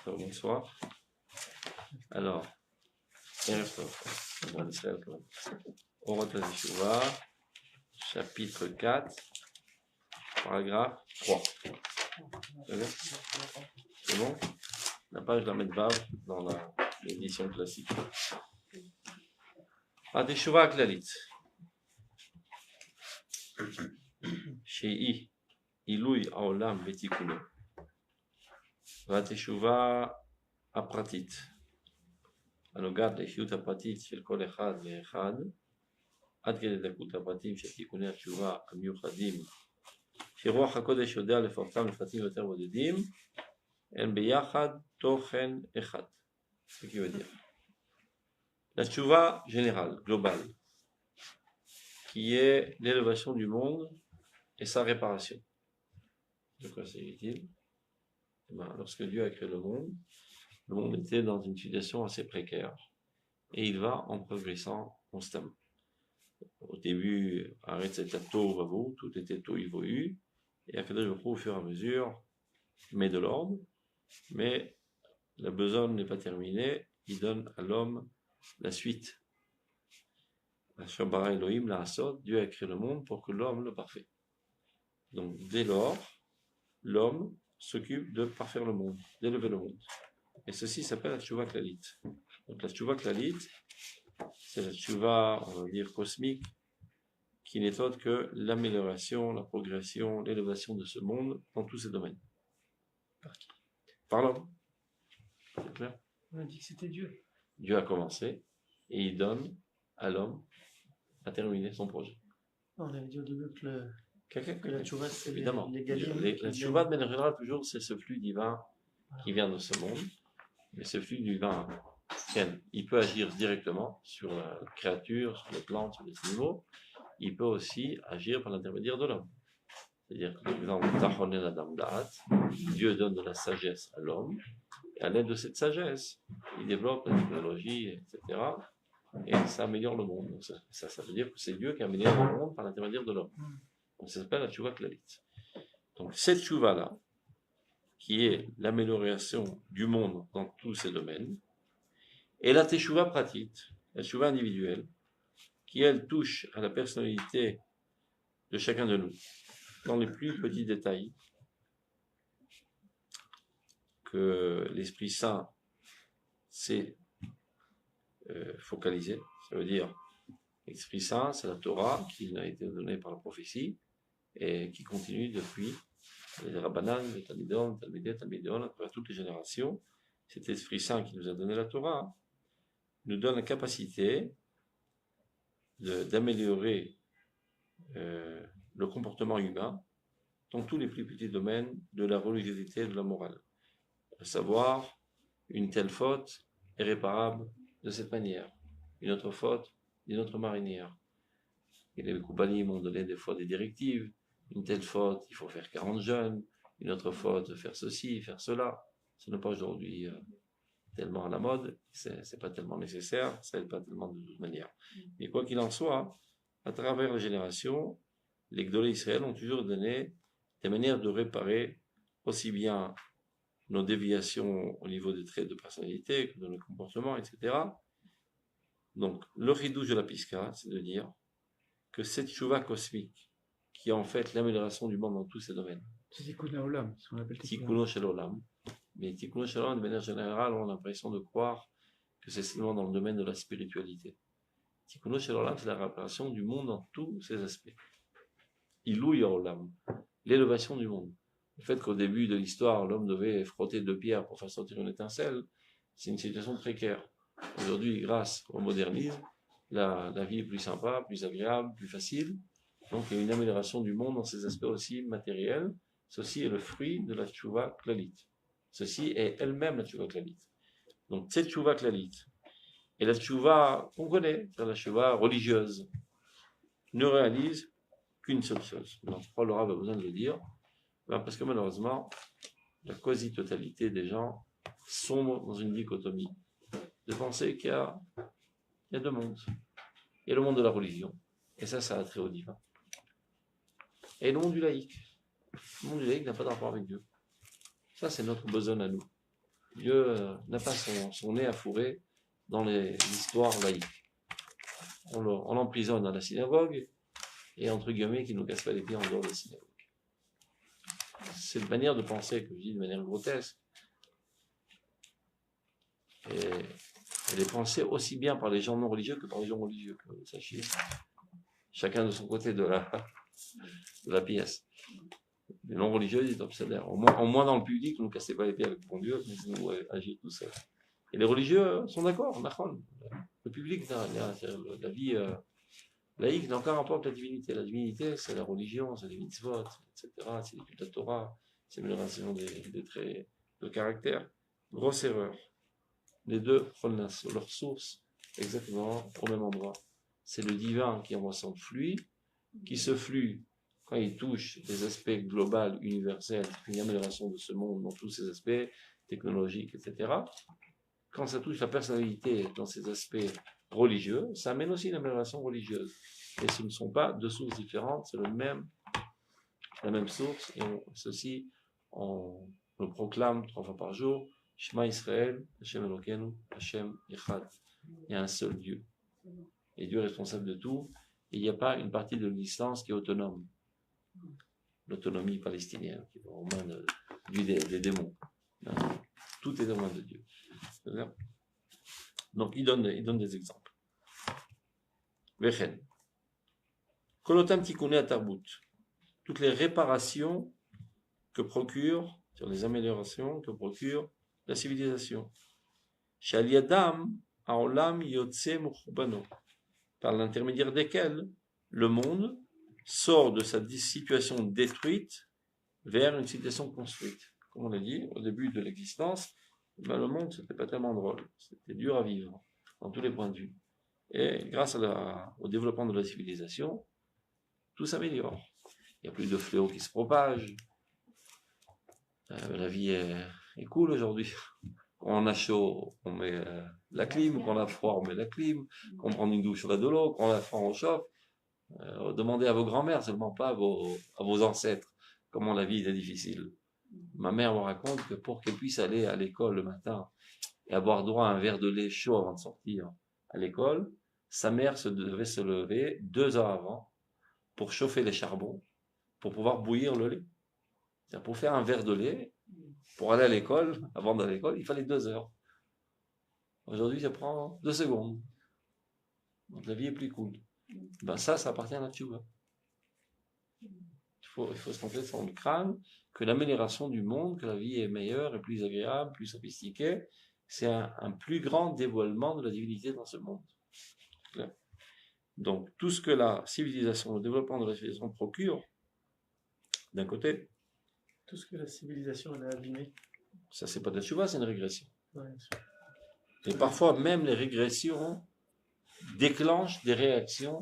Bonsoir. Alors, Orot HaTeshuvah, chapitre 4, paragraphe 3. C'est bon? La page de la Medvav dans l'édition classique. HaTeshuvah Klalit. Shei Ilui Haolam Betikuno. HaTeshuvah הפרטית, הנוגעת לאישיות הפרטית של כל אחד ואחד, עד כדי דקות הפרטים של תיקוני התשובה המיוחדים, שרוח הקודש יודע לפרטם לפרטים יותר בודדים, הם ביחד תוכן אחד. ce qui veut dire. La tchouva générale, globale, qui est l'élévation du monde et sa réparation. De quoi s'agit-il? Lorsque Dieu a créé le monde était dans une situation assez précaire et il va en progressant constamment. Au début, arrête cette tohu, tout était tohu, et Akadosh Baruch Hu, au fur et à mesure, met de l'ordre, mais la besogne n'est pas terminée, il donne à l'homme la suite. Asher bara Elohim la'asot, Dieu a créé le monde pour que l'homme le parfait. Donc dès lors, l'homme s'occupe de parfaire le monde, d'élever le monde. Et ceci s'appelle la tchouva klalit. Donc la tchouva klalit, c'est la tchouva, on va dire, cosmique, qui n'est autre que l'amélioration, la progression, l'élévation de ce monde dans tous ses domaines. Par l'homme. C'est clair? On a dit que c'était Dieu. Dieu a commencé et il donne à l'homme à terminer son projet. On avait dit au début que la tchouva, c'est évidemment. l'égalité. La tchouva, de manière générale, toujours, c'est ce flux divin qui vient de ce monde. Mais ce flux divin, il peut agir directement sur la créature, sur les plantes, sur les animaux. Il peut aussi agir par l'intermédiaire de l'homme. C'est-à-dire que, par exemple, Dieu donne de la sagesse à l'homme, et à l'aide de cette sagesse, il développe la technologie, etc. Et ça améliore le monde. Donc ça veut dire que c'est Dieu qui améliore le monde par l'intermédiaire de l'homme. Donc ça s'appelle la tchouva klalit. Donc cette tchouva-là, qui est l'amélioration du monde dans tous ces domaines, et la teshuva pratique, la teshuva individuelle, qui elle touche à la personnalité de chacun de nous, dans les plus petits détails, que l'Esprit Saint s'est focalisé. Ça veut dire, l'Esprit Saint, c'est la Torah qui nous a été donnée par la prophétie, et qui continue depuis les Rabbanan, les Talmidon, à travers toutes les générations. Cet Esprit Saint qui nous a donné la Torah nous donne la capacité d'améliorer le comportement humain dans tous les plus petits domaines de la religiosité et de la morale. À savoir, une telle faute est réparable de cette manière, une autre faute d'une autre manière. Et les Koubalim ont donné des fois des directives. Une telle faute, il faut faire 40 jeûnes. Une autre faute, faire ceci, faire cela. Ce n'est pas aujourd'hui tellement à la mode. C'est pas tellement nécessaire. Ça n'est pas tellement de toute manière. Mais quoi qu'il en soit, à travers les générations, les Gdolé Israël ont toujours donné des manières de réparer aussi bien nos déviations au niveau des traits de personnalité que de nos comportements, etc. Donc, le chidouche de la Piska, c'est de dire que cette tchouva cosmique, qui est en fait l'amélioration du monde dans tous ces domaines. C'est Tikkun Olam, ce qu'on appelle Tikkun Shel Olam. Mais Tikkun Shel Olam, de manière générale, on a l'impression de croire que c'est seulement dans le domaine de la spiritualité. Tikkun Shel Olam, c'est la réparation du monde dans tous ses aspects. Ilui Olam, l'élévation du monde. Le fait qu'au début de l'histoire, l'homme devait frotter 2 pierres pour faire sortir une étincelle, c'est une situation précaire. Aujourd'hui, grâce au modernisme, la vie est plus sympa, plus agréable, plus facile. Donc il y a une amélioration du monde dans ses aspects aussi matériels. Ceci est le fruit de la tchouva klalit. Ceci est elle-même la tchouva klalit. Donc cette tchouva klalit et la tchouva qu'on connaît, la tchouva religieuse, ne réalise qu'une seule chose. Alors, pourquoi le Rav a besoin de le dire? Parce que malheureusement, la quasi-totalité des gens sombrent dans une dichotomie de penser qu'il y a 2 mondes. Il y a le monde de la religion, et ça a trait au divin. Et le monde du laïc. Le monde du laïc n'a pas de rapport avec Dieu. Ça, c'est notre besoin à nous. Dieu n'a pas son nez à fourrer dans l'histoire laïque. On l'emprisonne à la synagogue et entre guillemets qu'il ne nous casse pas les pieds en dehors de la synagogue. C'est une manière de penser que je dis de manière grotesque. Et elle est pensée aussi bien par les gens non religieux que par les gens religieux, que vous sachiez. Chacun de son côté de la pièce. Les non religieux, ils obsédèrent. Au moins dans le public, ne nous cassez pas les pieds avec bon Dieu, mais nous agir tout seul. Et les religieux sont d'accord, le public, la vie laïque n'a aucun rapport avec la divinité. La divinité, c'est la religion, c'est les mitzvot, etc. C'est l'étude de la Torah, c'est l'amélioration des traits de caractère. Grosse erreur. Les deux prennent leur source exactement au même endroit. C'est le divin qui envoie son flux, qui ce flux, quand il touche des aspects globaux, universels, une amélioration de ce monde dans tous ses aspects, technologiques, etc. Quand ça touche la personnalité dans ses aspects religieux, ça amène aussi une amélioration religieuse. Et ce ne sont pas deux sources différentes, c'est la même source, et ceci, on le proclame 3 fois par jour, Shema Israël, Hashem Elokeinu, Hashem Echad. Il y a un seul Dieu. Et Dieu est responsable de tout, et il n'y a pas une partie de l'existence qui est autonome. L'autonomie palestinienne, qui est aux mains des démons. Tout est aux mains de Dieu. Donc, il donne des exemples. Vechen. Kolotam tikkuné atarbut. Toutes les réparations que procure, sur les améliorations que procure la civilisation. Shal yadam haolam yotse mukhbano. Par l'intermédiaire desquels le monde sort de sa situation détruite vers une situation construite. Comme on l'a dit, au début de l'existence, le monde, c'était pas tellement drôle. C'était dur à vivre, dans tous les points de vue. Et grâce au développement de la civilisation, tout s'améliore. Il n'y a plus de fléaux qui se propagent. La vie est cool aujourd'hui. Quand on a chaud, on met la clim. Quand on a froid, on met la clim. Quand on prend une douche, on a de l'eau. Quand on a froid, on chauffe. Demandez à vos grands-mères, seulement pas à vos ancêtres, comment la vie était difficile. Ma mère me raconte que pour qu'elle puisse aller à l'école le matin et avoir droit à un verre de lait chaud avant de sortir à l'école, sa mère devait se lever 2 heures avant pour chauffer les charbons, pour pouvoir bouillir le lait. C'est-à-dire pour faire un verre de lait, pour aller à l'école, avant d'aller à l'école, il fallait 2 heures. Aujourd'hui, ça prend 2 secondes. Donc la vie est plus cool. Ben ça appartient à la tchouva. Il faut se rentrer dans le crâne que l'amélioration du monde, que la vie est meilleure et plus agréable, plus sophistiquée, c'est un plus grand dévoilement de la divinité dans ce monde. Donc, tout ce que la civilisation, le développement de la civilisation procure, d'un côté, tout ce que la civilisation a abîmé. Ça, c'est pas de la tchouva, c'est une régression. Ouais, et parfois, même les régressions déclenchent des réactions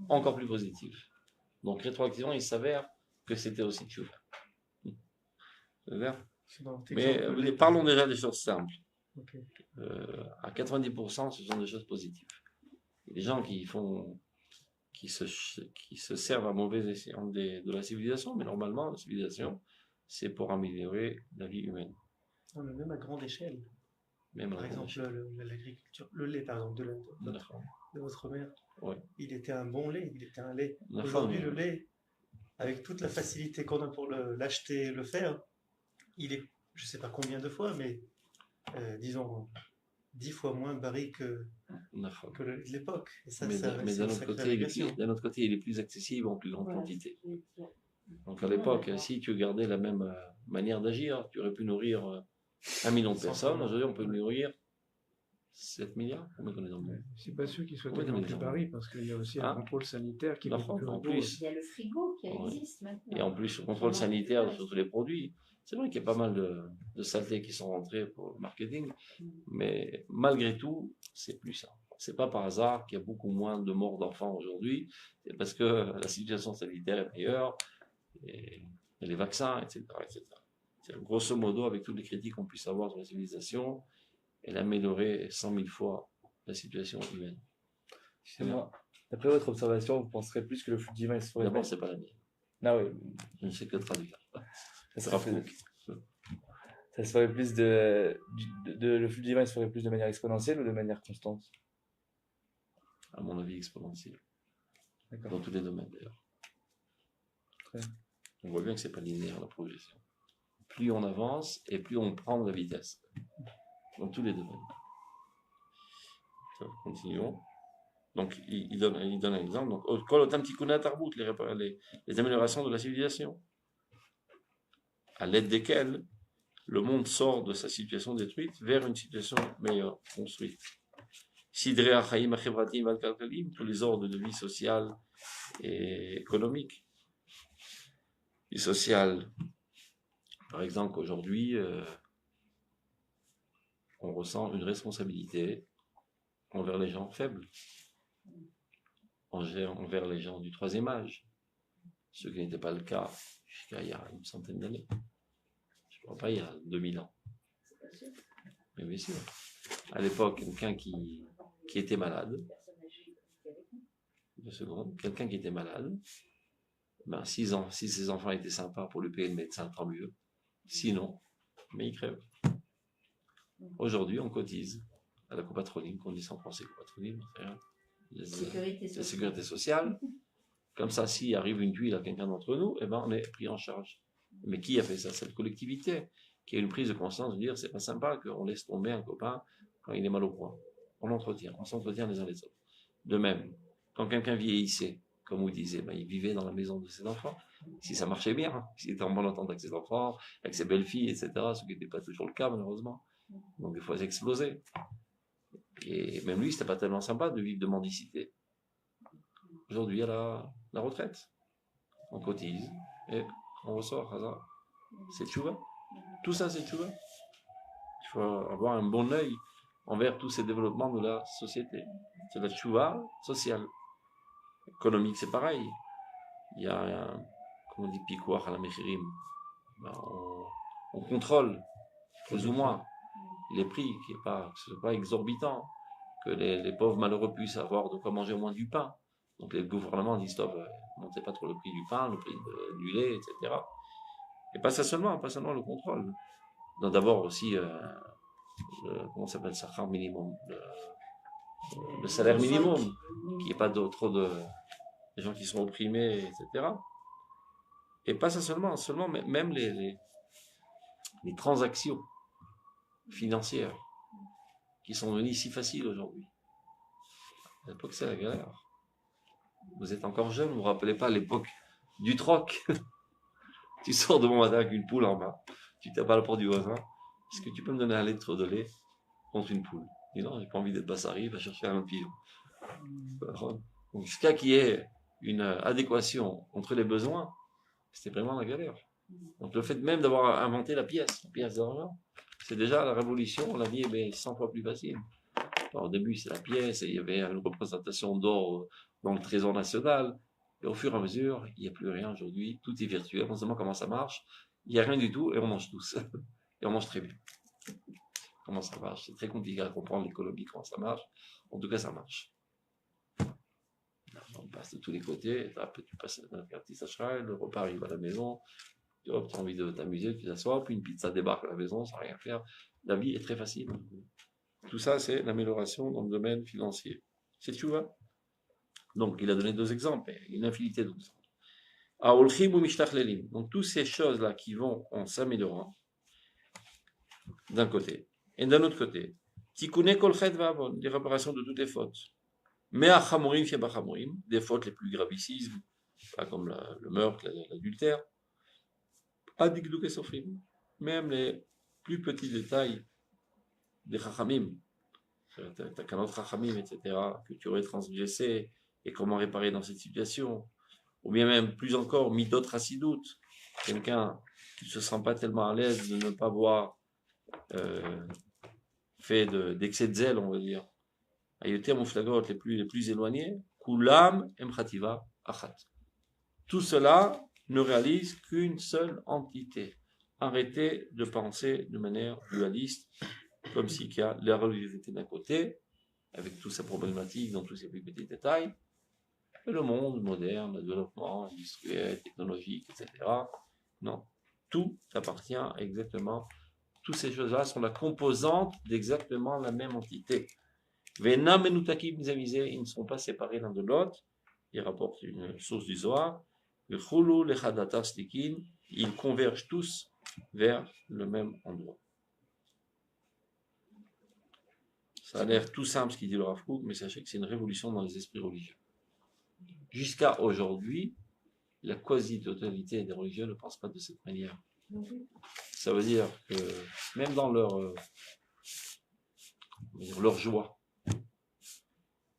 encore plus positives. Donc, rétroactivement, il s'avère que c'était aussi tchouva. Mais parlons déjà des choses simples. Okay. À 90%, ce sont des choses positives. Les gens qui se servent à mauvais escient de la civilisation, mais normalement, la civilisation, c'est pour améliorer la vie humaine. Non, mais même à grande échelle. Même par exemple, l'agriculture, le lait, par exemple, de votre mère, ouais. Il était un bon lait, il était un lait. Aujourd'hui, le lait, avec toute la facilité qu'on a pour l'acheter et le faire, il est, je ne sais pas combien de fois, mais disons 10 fois moins baril que l'époque. Et ça, mais d'un autre côté, il est plus accessible en plus grande quantité. Donc à l'époque, si tu gardais la même manière d'agir, tu aurais pu nourrir 1 million de personnes. Aujourd'hui, on peut nourrir 7 milliards. Combien qu'on est dans le monde ? Je ne suis pas sûr qu'il soit tellement plus baril parce qu'il y a aussi un contrôle sanitaire qui est beaucoup plus rigoureux. Il y a le frigo qui existe maintenant. Et en plus, le contrôle sanitaire sur tous les produits. C'est vrai qu'il y a pas mal de saletés qui sont rentrées pour le marketing, mais malgré tout, c'est plus ça. C'est pas par hasard qu'il y a beaucoup moins de morts d'enfants aujourd'hui, c'est parce que la situation sanitaire est meilleure, et les vaccins, etc., etc. C'est grosso modo, avec toutes les critiques qu'on puisse avoir sur la civilisation, elle a amélioré 100 000 fois la situation humaine. Excusez-moi, d'après votre observation, vous penserez plus que le flux divin se ferait. D'abord, c'est pas la mienne. Ah oui. Je ne sais que traduire. Ça Ça se ferait plus le flux divin se ferait plus de manière exponentielle ou de manière constante? À mon avis, exponentielle. D'accord. Dans tous les domaines d'ailleurs. Très bien. On voit bien que c'est pas linéaire la progression. Plus on avance et plus on prend de la vitesse. Dans tous les domaines. Continuons. Donc, il donne un exemple. Donc, les améliorations de la civilisation, à l'aide desquelles le monde sort de sa situation détruite vers une situation meilleure, construite. Sidrei Achaim Achevratim Valkalkalim, tous les ordres de vie sociale et économique. Et sociale. Par exemple, aujourd'hui, on ressent une responsabilité envers les gens faibles, envers les gens du troisième âge, ce qui n'était pas le cas jusqu'à il y a une centaine d'années. Je ne crois pas il y a 2000 ans. Mais bien sûr. À l'époque, quelqu'un qui était malade, 2 secondes, quelqu'un qui était malade, ben, si ses enfants étaient sympas pour lui payer le médecin, tant mieux. Sinon, mais il crève. Aujourd'hui, on cotise à la copatronie, qu'on dit en français copatronie, la sécurité sociale. Comme ça, s'il arrive une tuile à quelqu'un d'entre nous, eh ben, on est pris en charge. Mais qui a fait ça? Cette collectivité, qui a une prise de conscience de dire c'est pas sympa qu'on laisse tomber un copain quand il est mal au point. On s'entretient les uns les autres. De même, quand quelqu'un vieillissait, comme vous disiez, ben, il vivait dans la maison de ses enfants. Si ça marchait bien, s'il était en bonne entente avec ses enfants, avec ses belles-filles, etc., ce qui n'était pas toujours le cas, malheureusement. Donc, des fois, ça explosait. Et même lui, c'était pas tellement sympa de vivre de mendicité. Aujourd'hui, à la retraite, on cotise et on ressort. C'est tchouva. Tout ça, c'est tchouva. Il faut avoir un bon œil envers tous ces développements de la société. C'est la tchouva sociale. Économique, c'est pareil. Il y a, comme on dit, pikuach à la mechirim. Ben, on contrôle, plus ou moins, les prix, que ce soit pas exorbitant, que les pauvres malheureux puissent avoir de quoi manger au moins du pain. Donc les gouvernements disent stop, montez pas trop le prix du pain, le prix du lait, etc. Et pas ça seulement, le contrôle. Donc d'abord aussi, comment ça s'appelle, ça, minimum, le salaire minimum, qu'il n'y ait pas trop de gens qui sont opprimés, etc. Et pas ça seulement même les transactions financières qui sont devenues si faciles aujourd'hui. À l'époque, c'est la galère. Vous êtes encore jeune, vous ne vous rappelez pas l'époque du troc. Tu sors de mon matin avec une poule en main, tu tapes à la porte du voisin. Est-ce que tu peux me donner un litre de lait contre une poule? Il dit non, j'ai pas envie d'être bassari, va chercher un autre pigeon. Donc, jusqu'à qu'il y ait une adéquation entre les besoins, c'était vraiment la galère. Donc, le fait même d'avoir inventé la pièce d'argent, c'est déjà la révolution, la vie est 100 fois plus facile. Alors, au début, c'est la pièce, et il y avait une représentation d'or dans le trésor national. Et au fur et à mesure, il n'y a plus rien aujourd'hui, tout est virtuel, on se demande comment ça marche, il n'y a rien du tout, et on mange tous. Et on mange très bien. Comment ça marche? C'est très compliqué à comprendre l'économie, comment ça marche. En tout cas, ça marche. On passe de tous les côtés, tu passes un petit sachet, le repas arrive à la maison, tu as envie de t'amuser, tu t'assois, puis une pizza débarque à la maison sans rien faire. La vie est très facile. Tout ça, c'est l'amélioration dans le domaine financier. C'est tu vois. Donc, il a donné 2 exemples, une infinité d'autres. Donc, toutes ces choses-là qui vont en s'améliorant, d'un côté. Et d'un autre côté, des réparations de toutes les fautes. Mais à chamorim, des fautes les plus gravissimes, pas comme le meurtre, l'adultère. Adigduk et sofrim, même les plus petits détails des chachamim, t'as qu'un autre chachamim, etc., que tu aurais transgressé, et comment réparer dans cette situation. Ou bien même, plus encore, midot chasidut, quelqu'un qui ne se sent pas tellement à l'aise de ne pas voir fait d'excès de zèle, on va dire. Ayoter muflagot, les plus éloignés, kulam emchativa achat. Tout cela ne réalise qu'une seule entité. Arrêtez de penser de manière dualiste, comme si il y a la religiosité d'un côté, avec toutes ses problématiques dans tous ses plus petits détails, et le monde moderne, le développement industriel, technologique, etc. Non. Tout appartient exactement Toutes ces choses-là sont la composante d'exactement la même entité. Venam et Nutakim, ils ne sont pas séparés l'un de l'autre. Il rapporte une source du Zohar. Ils convergent tous vers le même endroit. Ça a l'air tout simple ce qu'il dit le Rav Kook, mais sachez que c'est une révolution dans les esprits religieux. Jusqu'à aujourd'hui, la quasi-totalité des religieux ne pensent pas de cette manière. Ça veut dire que même dans leur joie,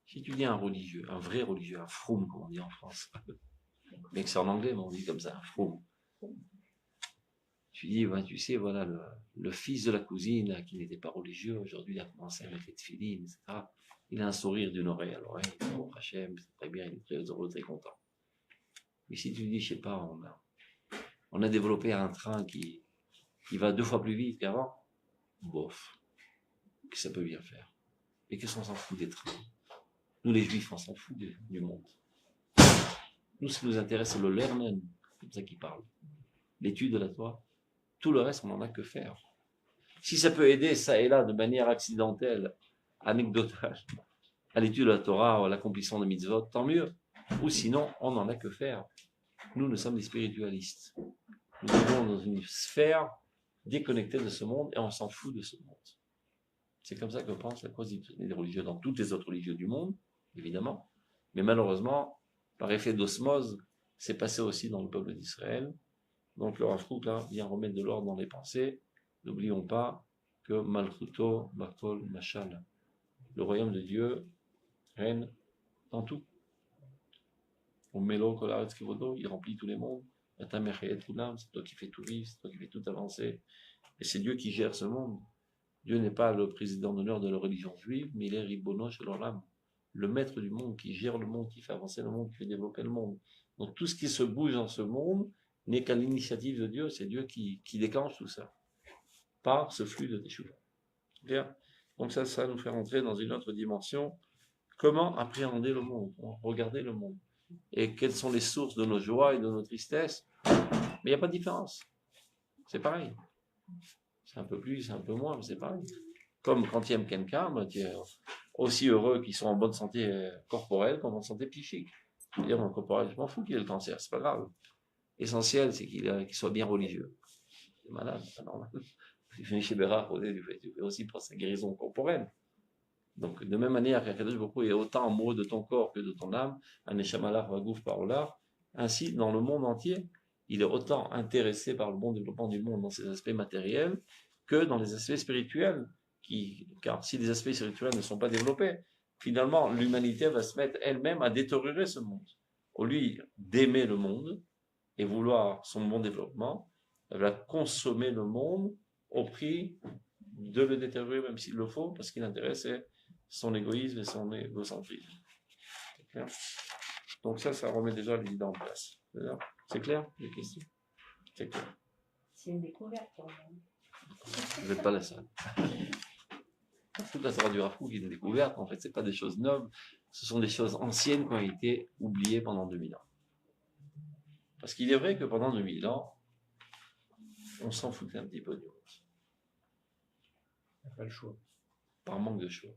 si tu dis un religieux, un vrai religieux, un froum, comme on dit en France, mais que c'est en anglais, mais on dit comme ça, un froum. Tu dis, ben, tu sais, voilà, le fils de la cousine qui n'était pas religieux, aujourd'hui il a commencé à mettre les tefilines, etc. Il a un sourire d'une oreille à l'oreille, oh, Hachem, c'est très bien, il est très heureux, très content. Mais si tu dis, je sais pas, on a développé un train qui va 2 fois plus vite qu'avant, bof, que ça peut bien faire. Et qu'est-ce qu'on s'en fout des trains? Nous les juifs, on s'en fout du monde. Nous, ce qui nous intéresse, c'est le lernen, c'est comme ça qu'il parle. L'étude de la Torah. Tout le reste, on n'en a que faire. Si ça peut aider ça et là, de manière accidentelle, anecdotale, à l'étude de la Torah ou à l'accomplissement de mitzvot, tant mieux. Ou sinon, on n'en a que faire. Nous sommes des spiritualistes. Nous vivons dans une sphère déconnectée de ce monde et on s'en fout de ce monde. C'est comme ça que pense la quasi-totalité des religieux dans toutes les autres religions du monde, évidemment. Mais malheureusement, par effet d'osmose, c'est passé aussi dans le peuple d'Israël. Donc le Rav Kook là vient remettre de l'ordre dans les pensées. N'oublions pas que Malchuto, Bakol, Machal, le royaume de Dieu règne dans tout. Au Melo, Kolaretz, Kivodo, il remplit tous les mondes. C'est toi qui fais tout vivre, c'est toi qui fais tout avancer. Et c'est Dieu qui gère ce monde. Dieu n'est pas le président d'honneur de la religion juive, mais il est Ribono Shel Olam, le maître du monde, qui gère le monde, qui fait avancer le monde, qui fait développer le monde. Donc tout ce qui se bouge dans ce monde n'est qu'à l'initiative de Dieu, c'est Dieu qui déclenche tout ça, par ce flux de Teshuvah. Bien. Donc ça nous fait rentrer dans une autre dimension. Comment appréhender le monde, regarder le monde, et quelles sont les sources de nos joies et de nos tristesses. Mais il n'y a pas de différence. C'est pareil. C'est un peu plus, c'est un peu moins, mais c'est pareil. Comme quand tu aimes quelqu'un, ben, tu es aussi heureux qu'ils soient en bonne santé corporelle qu'en bonne santé psychique. Je veux dire, mon corporel, je m'en fous qu'il ait le cancer, c'est pas grave. L'essentiel, c'est qu'il soit bien religieux. C'est malade, c'est pas normal. Il fait chez Bérard, du fait aussi pour sa guérison corporelle. Donc, de même manière qu'Akadosh Baruch Hu est autant amoureux de ton corps que de ton âme, un Neshamalach Vagouf Parolar, ainsi, dans le monde entier, il est autant intéressé par le bon développement du monde dans ses aspects matériels que dans les aspects spirituels. Car si les aspects spirituels ne sont pas développés, finalement, l'humanité va se mettre elle-même à détériorer ce monde. Au lieu d'aimer le monde et vouloir son bon développement, elle va consommer le monde au prix de le détériorer, même s'il le faut, parce qu'il l'intéresse c'est son égoïsme et son égocentrisme. C'est clair? Donc ça remet déjà l'idée en place. C'est clair, les questions? C'est clair. C'est une découverte pour moi. Vous n'êtes pas la seule. Toute la Torah du Rav Kook est une découverte, en fait, c'est pas des choses neuves, ce sont des choses anciennes qui ont été oubliées pendant 2000 ans. Parce qu'il est vrai que pendant 2000 ans, on s'en foutait un petit peu du monde. Il n'y a pas le choix. Par manque de choix.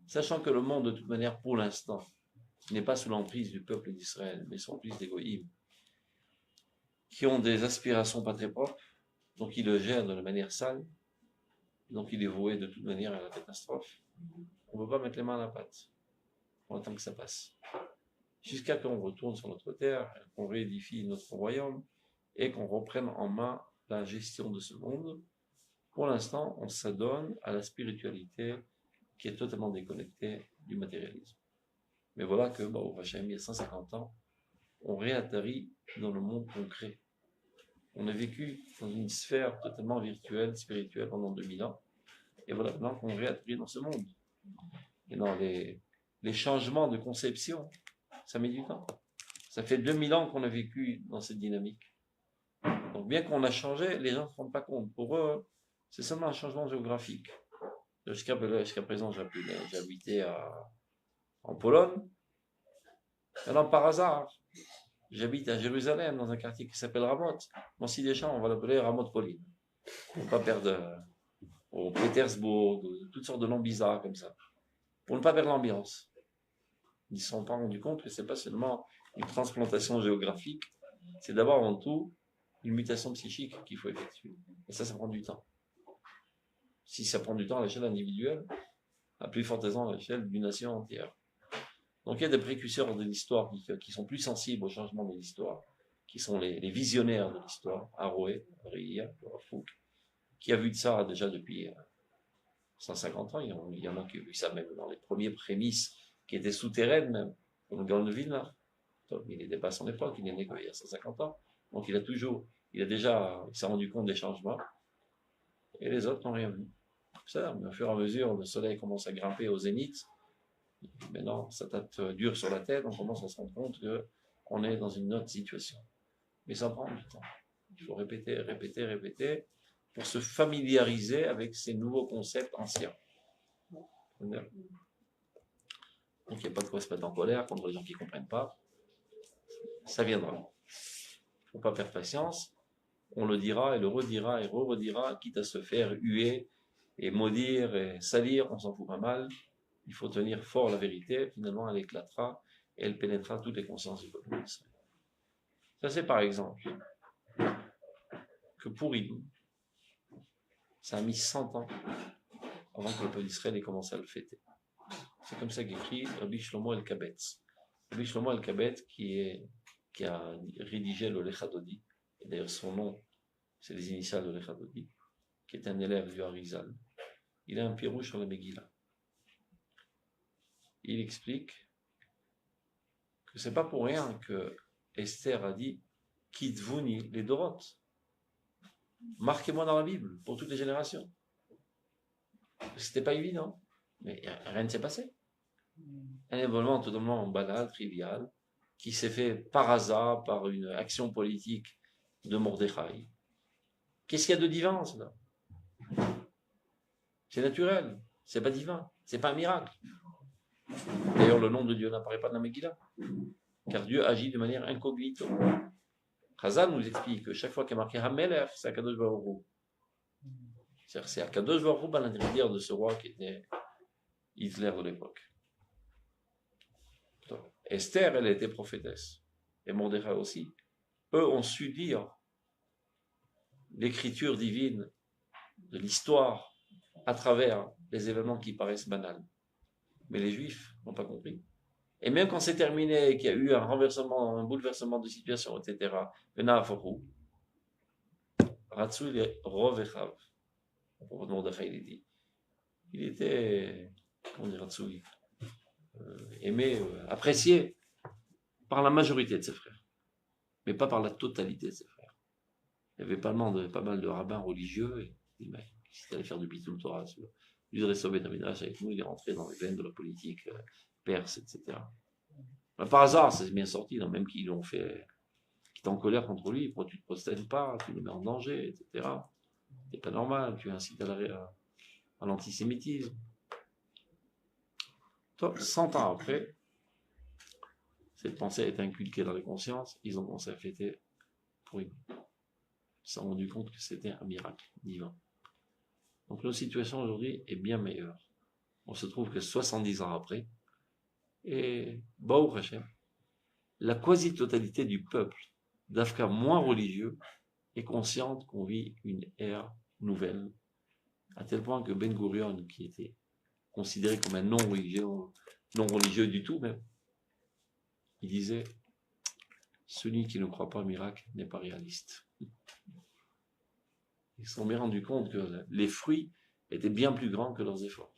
Sachant que le monde, de toute manière, pour l'instant, n'est pas sous l'emprise du peuple d'Israël, mais sous l'emprise des goïms, qui ont des aspirations pas très propres, donc ils le gèrent de manière sale, donc il est voué de toute manière à la catastrophe. On ne peut pas mettre les mains à la pâte. On attend que ça passe. Jusqu'à qu'on retourne sur notre terre, qu'on réédifie notre royaume, et qu'on reprenne en main la gestion de ce monde. Pour l'instant, on s'adonne à la spiritualité qui est totalement déconnectée du matérialisme. Mais voilà que, au Hachem, il y a 150 ans, on réatterrit dans le monde concret. On a vécu dans une sphère totalement virtuelle, spirituelle pendant 2000 ans. Et voilà maintenant qu'on réatterrit dans ce monde. Et dans les changements de conception, ça met du temps. Ça fait 2000 ans qu'on a vécu dans cette dynamique. Donc bien qu'on a changé, les gens ne se rendent pas compte. Pour eux, c'est seulement un changement géographique. Jusqu'à présent, j'habitais en Pologne. Maintenant, par hasard, j'habite à Jérusalem, dans un quartier qui s'appelle Ramoth. Bon, si des champs, on va l'appeler Ramoth Pauline. Pour ne pas perdre au Pétersbourg, toutes sortes de noms bizarres comme ça, pour ne pas perdre l'ambiance. Ils ne se sont pas rendus compte que c'est pas seulement une transplantation géographique, c'est d'abord avant tout une mutation psychique qu'il faut effectuer. Et ça prend du temps. Si ça prend du temps à l'échelle individuelle, à plus forte raison à l'échelle d'une nation entière. Donc il y a des précurseurs de l'histoire qui sont plus sensibles au changement de l'histoire, qui sont les visionnaires de l'histoire, Arouet, Ria, Fouque, qui a vu de ça déjà depuis 150 ans. Il y en a qui ont vu ça même dans les premières prémices qui étaient souterraines même, comme Gandeville, là. Il n'était pas à son époque, il est né il y a 150 ans. Donc il s'est rendu compte des changements, et les autres n'ont rien vu. Ça, mais au fur et à mesure, le soleil commence à grimper au zénith. Maintenant, ça tape dur sur la tête, on commence à se rendre compte qu'on est dans une autre situation. Mais ça prend du temps. Il faut répéter, répéter, répéter pour se familiariser avec ces nouveaux concepts anciens. Donc il n'y a pas de quoi se mettre en colère contre les gens qui ne comprennent pas. Ça viendra. Il ne faut pas perdre patience. On le dira et le redira et re-redira, quitte à se faire huer et maudire et salir, on s'en fout pas mal. Il faut tenir fort la vérité, finalement elle éclatera et elle pénétrera toutes les consciences du peuple d'Israël. Ça c'est par exemple que Pourim, ça a mis 100 ans avant que le peuple d'Israël ait commencé à le fêter. C'est comme ça qu'écrit Rabbi Shlomo El-Kabetz. Rabbi Shlomo El-Kabetz qui a rédigé le Lechadodi, et d'ailleurs son nom, c'est les initiales de Lechadodi, qui est un élève du Harizal. Il a un pirouche sur la Megillah. Il explique que c'est pas pour rien que Esther a dit Kitvuni les Dorot. Marquez-moi dans la Bible pour toutes les générations. C'était pas évident, mais rien ne s'est passé. Un événement totalement banal, trivial, qui s'est fait par hasard, par une action politique de Mordechai. Qu'est-ce qu'il y a de divin, cela? C'est naturel, c'est pas divin, c'est pas un miracle. D'ailleurs, le nom de Dieu n'apparaît pas dans la Megillah, car Dieu agit de manière incognito. Chazal nous explique que chaque fois qu'il y a marqué Hamelech, c'est Akadosh Baruch Hu. C'est Akadosh Baruch Hu à l'intérieur de ce roi qui était Hitler de l'époque. Esther, elle était prophétesse, et Mordechai aussi. Eux ont su lire l'écriture divine de l'histoire à travers les événements qui paraissent banals. Mais les Juifs n'ont pas compris. Et même quand c'est terminé, qu'il y a eu un renversement, un bouleversement de situation, etc., Ratsou, il est Rovechav. Pour Mordechai, il est dit. Il était, comment dire, Ratsou, aimé, apprécié par la majorité de ses frères, mais pas par la totalité de ses frères. Il y avait pas mal de rabbins religieux, et il dit, s'il allait faire du Bitul Torah, il devrait sauver ta Midrash avec nous, il est rentré dans les veines de la politique perse, etc. Par hasard, ça s'est bien sorti, non, même qu'ils l'ont fait, qui est en colère contre lui, pourquoi tu ne te prostènes pas, tu nous mets en danger, etc. C'est pas normal, tu incites à l'antisémitisme. 100 ans après, cette pensée est inculquée dans les consciences, ils ont commencé à fêter pour une. Ils se sont rendus compte que c'était un miracle divin. Donc notre situation aujourd'hui est bien meilleure. On se trouve que 70 ans après, et Baruch Hashem, la quasi-totalité du peuple, d'Afka moins religieux, est consciente qu'on vit une ère nouvelle, à tel point que Ben Gurion, qui était considéré comme un non-religieux du tout même, il disait « Celui qui ne croit pas au miracle n'est pas réaliste ». Ils se sont bien rendus compte que les fruits étaient bien plus grands que leurs efforts.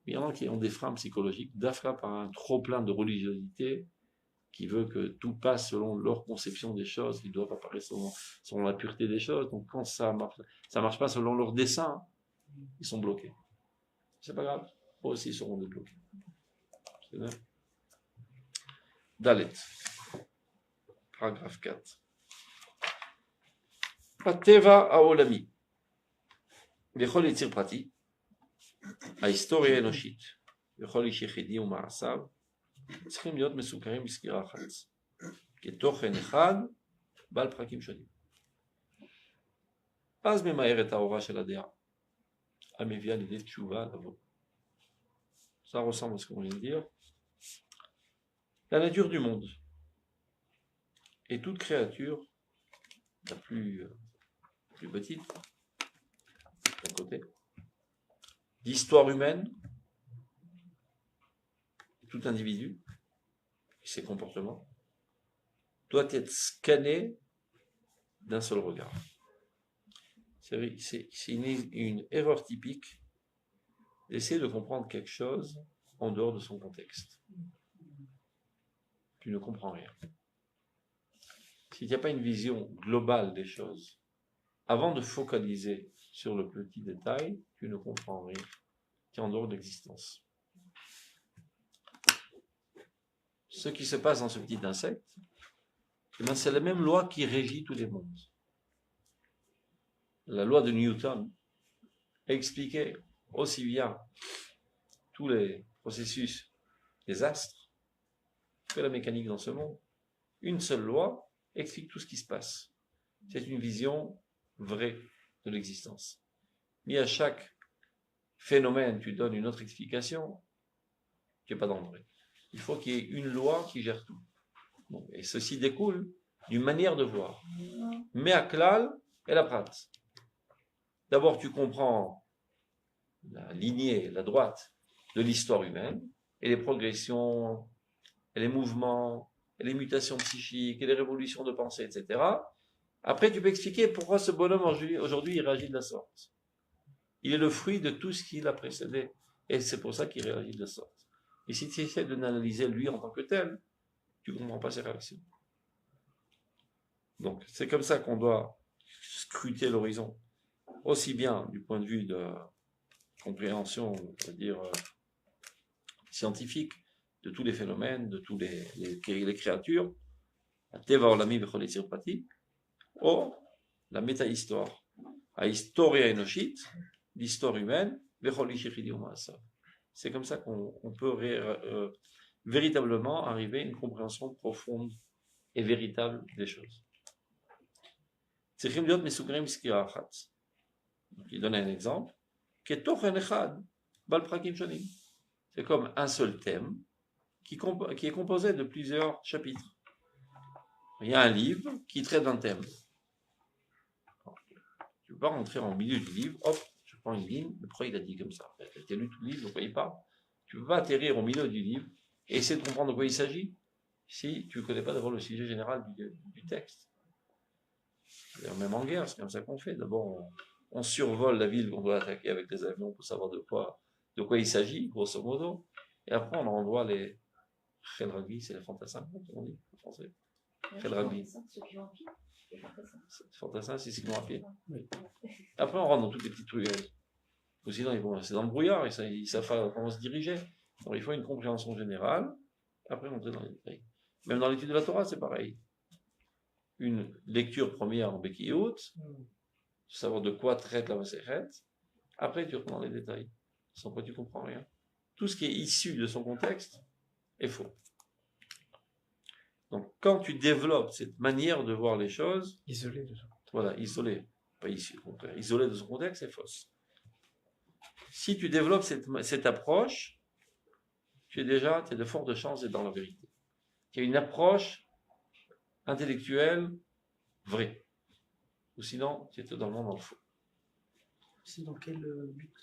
Il y en a qui ont des freins psychologiques, d'Afra par un trop-plein de religiosité, qui veut que tout passe selon leur conception des choses, qui doivent apparaître selon la pureté des choses. Donc quand ça marche pas selon leur dessein, ils sont bloqués. C'est pas grave, eux aussi seront débloqués. C'est vrai. Dalet, paragraphe 4. Pateva Aolami. בכל יציר פרטי, ההיסטוריה האנושית, בכל איש יחידי ומעשיו, צריכים להיות מסוכרים בסגירה אחת, כתוכן אחד, בעל פרקים שונים. אז ממהר את האורה של הדעה, המביאה לידי תשובה לבוא. Ça ressemble à ce qu'on vient de dire. La nature du monde et toute créature, la plus petite, d'un côté, l'histoire humaine, tout individu et ses comportements, doit être scanné d'un seul regard. C'est une erreur typique d'essayer de comprendre quelque chose en dehors de son contexte. Tu ne comprends rien. S'il n'y a pas une vision globale des choses, avant de focaliser sur le petit détail, tu ne comprends rien qui est en dehors de l'existence. Ce qui se passe dans ce petit insecte, c'est la même loi qui régit tous les mondes. La loi de Newton expliquait aussi bien tous les processus des astres que la mécanique dans ce monde. Une seule loi explique tout ce qui se passe. C'est une vision vraie de l'existence. Mais à chaque phénomène, tu donnes une autre explication, tu n'es pas dans le vrai. Il faut qu'il y ait une loi qui gère tout. Bon, et ceci découle d'une manière de voir. Mais à klal et la prat. D'abord, tu comprends la lignée, la droite de l'histoire humaine, et les progressions, et les mouvements, et les mutations psychiques, et les révolutions de pensée, etc. Après, tu peux expliquer pourquoi ce bonhomme aujourd'hui il réagit de la sorte. Il est le fruit de tout ce qui l'a précédé, et c'est pour ça qu'il réagit de la sorte. Et si tu essaies de l'analyser lui en tant que tel, tu ne comprends pas ses réactions. Donc, c'est comme ça qu'on doit scruter l'horizon, aussi bien du point de vue de compréhension, on va dire, scientifique, de tous les phénomènes, de tous les créatures, la teva olami bechol yetzir prati, ou la méta-histoire, la historia enoshit, l'histoire humaine, bechol ish yechidi u'ma'asav. C'est comme ça qu'on peut véritablement arriver à une compréhension profonde et véritable des choses. צריכים להיות מסוגרים בסקירה אחת. Il donne un exemple. כתוכן אחד, בעל פרקים שונים. C'est comme un seul thème qui est composé de plusieurs chapitres. Il y a un livre qui traite d'un thème. Tu ne peux pas rentrer en milieu du livre, hop, je prends une ligne, mais pourquoi il a dit comme ça? Tu as lu tout le livre, pourquoi il parle? Tu ne peux pas atterrir au milieu du livre et essayer de comprendre de quoi il s'agit si tu ne connais pas d'abord le sujet général du texte. Même en guerre, c'est comme ça qu'on fait. D'abord, on survole la ville qu'on doit attaquer avec des avions pour savoir de quoi il s'agit, grosso modo. Et après, on envoie les Khel Ragbi, c'est les fantassins, on dit en français. Khel Ragbi. Ceux qui vont à pied. Les fantassins. Fantassins, c'est ceux qui vont à pied. Oui. Après, on rentre dans toutes les petites ruelles. Ou sinon, c'est dans le brouillard, ils savent pas comment se diriger. Donc, il faut une compréhension générale. Après, rentrer dans les détails. Même dans l'étude de la Torah, c'est pareil. Une lecture première en Bekiyot, savoir de quoi traite la Masechet, après tu rentres dans les détails, sans quoi tu comprends rien. Tout ce qui est issu de son contexte est faux. Donc quand tu développes cette manière de voir les choses, isolé de son contexte. Voilà, isolé, pas issu, au contraire, isolé de son contexte, c'est fausse. Si tu développes cette approche, tu as de fortes chances d'être dans la vérité. Tu as une approche intellectuelle vraie. Ou sinon, tu es totalement dans le faux. C'est dans quel but?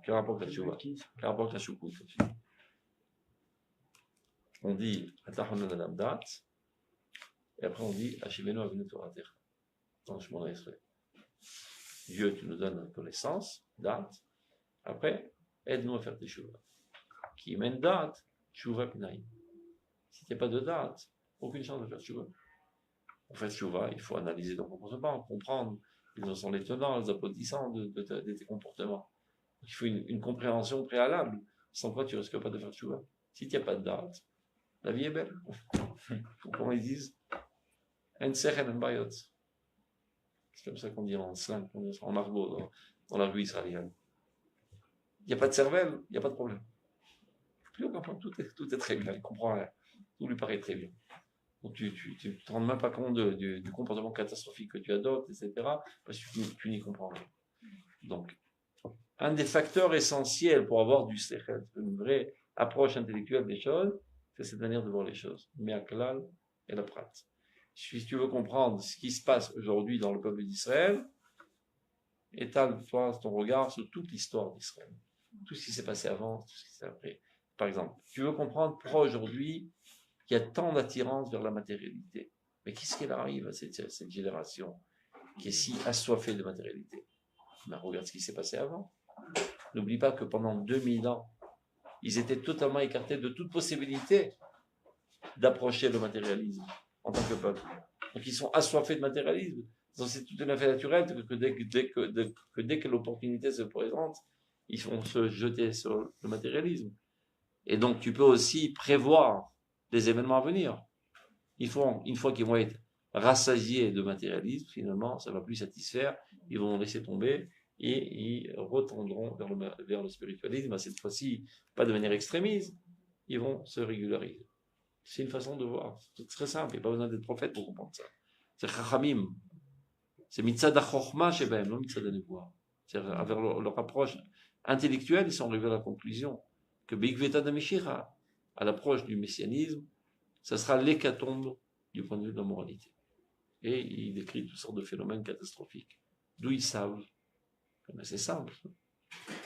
Quel rapport avec la Tchouva? Quel rapport avec la Choukout? On dit Atahonan Adam Dat, et après on dit Hashimenu Avinu Torater. Dans le Shemona Esrei. Dieu, tu nous donnes la connaissance, Dat. Après, aide-nous à faire tes Tchouva. Qui mène Dat, Tchouva Pinaï. Si tu n'as pas de Dat, aucune chance de faire Tchouva. Pour faire Tchouva, il faut analyser ton comportement, comprendre quels sont les tenants, les aboutissants de tes comportements. Il faut une compréhension préalable, sans quoi tu ne risques pas de faire Tchouva. Si tu n'as pas de date, la vie est belle. Comment ils disent? C'est comme ça qu'on dit en slang, en argot, dans la rue israélienne. Il n'y a pas de cervelle, il n'y a pas de problème. Plus on comprend, tout est très bien, il comprend rien. Tout lui paraît très bien. Donc tu ne te rends même pas compte du comportement catastrophique que tu adoptes, etc. Parce que tu n'y comprends rien. Donc, un des facteurs essentiels pour avoir du sechel, une vraie approche intellectuelle des choses, c'est cette manière de voir les choses. Me'aklal et la prat. Si tu veux comprendre ce qui se passe aujourd'hui dans le peuple d'Israël, étale-toi ton regard sur toute l'histoire d'Israël. Tout ce qui s'est passé avant, tout ce qui s'est après. Par exemple, tu veux comprendre pourquoi aujourd'hui il y a tant d'attirance vers la matérialité. Mais qu'est-ce qu'il arrive à cette génération qui est si assoiffée de matérialité? Ben, regarde ce qui s'est passé avant. N'oublie pas que pendant 2000 ans, ils étaient totalement écartés de toute possibilité d'approcher le matérialisme en tant que peuple. Donc ils sont assoiffés de matérialisme. Donc c'est tout à fait naturel que dès que l'opportunité se présente, ils vont se jeter sur le matérialisme. Et donc tu peux aussi prévoir les événements à venir. Une fois qu'ils vont être rassasiés de matérialisme, finalement, ça ne va plus satisfaire, ils vont laisser tomber et ils retendront vers le spiritualisme, à cette fois-ci, pas de manière extrémiste, ils vont se régulariser. C'est une façon de voir. C'est très simple, il n'y a pas besoin d'être prophète pour comprendre ça. C'est chachamim. C'est mitzad ha-chochma shebahem, non mitzad ha-nevoah. C'est-à-dire, avec leur approche intellectuelle, ils sont arrivés à la conclusion que Bigveta de Meshira, à l'approche du messianisme, ça sera l'hécatombe du point de vue de la moralité. Et il décrit toutes sortes de phénomènes catastrophiques. D'où ils savent. Mais c'est simple.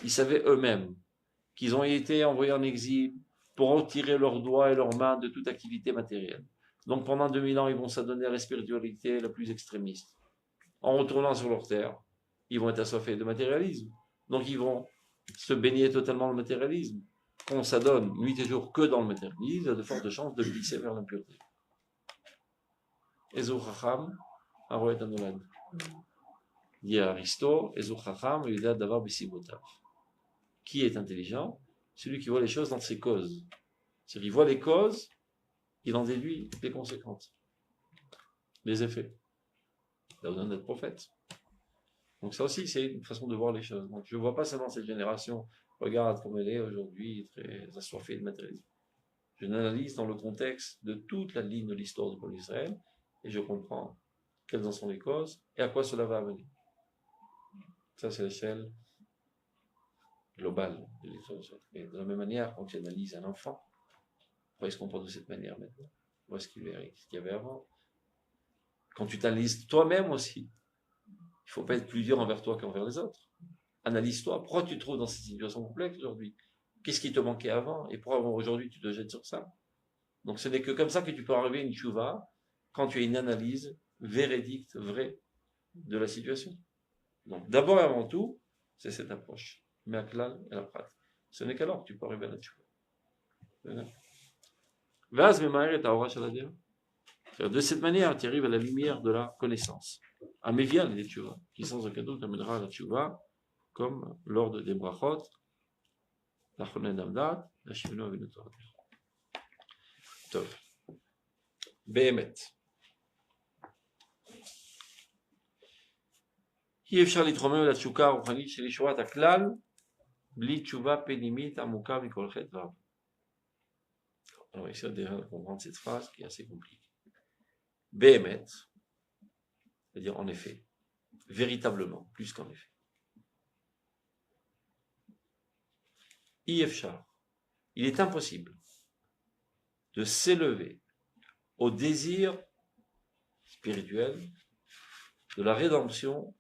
Ils savaient eux-mêmes qu'ils ont été envoyés en exil pour retirer leurs doigts et leurs mains de toute activité matérielle. Donc pendant 2000 ans, ils vont s'adonner à la spiritualité la plus extrémiste. En retournant sur leur terre, ils vont être assoiffés de matérialisme. Donc ils vont se baigner totalement dans le matérialisme. Quand on s'adonne nuit et jour que dans le matérialisme, il y a de fortes chances de glisser vers l'impureté. Ezo Chacham, Aroet Anolad. Dit Aristo, Ezo Chacham, Yuda Davar Besibotav. Qui est intelligent? Celui qui voit les choses dans ses causes. C'est-à-dire qu'il voit les causes, il en déduit les conséquences, les effets. Il a besoin d'être prophète. Donc ça aussi, c'est une façon de voir les choses. Donc je ne vois pas seulement cette génération, regarde comme elle est aujourd'hui, très assoiffée de matérialisme. Je l'analyse dans le contexte de toute la ligne de l'histoire du peuple d'Israël, et je comprends quelles en sont les causes, et à quoi cela va amener. Ça, c'est l'échelle globale de l'histoire d'Israël. Et de la même manière, quand tu analyses un enfant, pourquoi il se comporte de cette manière maintenant? Où est-ce qu'il y avait avant? Quand tu t'analyses toi-même aussi, il ne faut pas être plus dur envers toi qu'envers les autres. Analyse-toi. Pourquoi tu te trouves dans cette situation complexe aujourd'hui? Qu'est-ce qui te manquait avant? Et pourquoi aujourd'hui tu te jettes sur ça? Donc ce n'est que comme ça que tu peux arriver à une tchouva, quand tu as une analyse véridique, vraie de la situation. Donc d'abord et avant tout, c'est cette approche. Me'aklal et la prat. Ce n'est qu'alors que tu peux arriver à la tchouva. De cette manière, tu arrives à la lumière de la connaissance. Amevia les tchouva, qui sans aucun doute amènera à la tchouva, comme l'ordre des brachot, la chonen d'amdat, la shivno avinotor. Tov. Behemet. אי אפשר להתרומם אל התשוקה הרוחנית של ישועת הכלל בלי תשובה פנימית עמוקה מכל חטא ועוון. Alors ici, on va comprendre cette phrase qui est assez compliquée. Behemet, c'est-à-dire en effet, véritablement, plus qu'en effet. Ifshar, il est impossible de s'élever au désir spirituel de la rédemption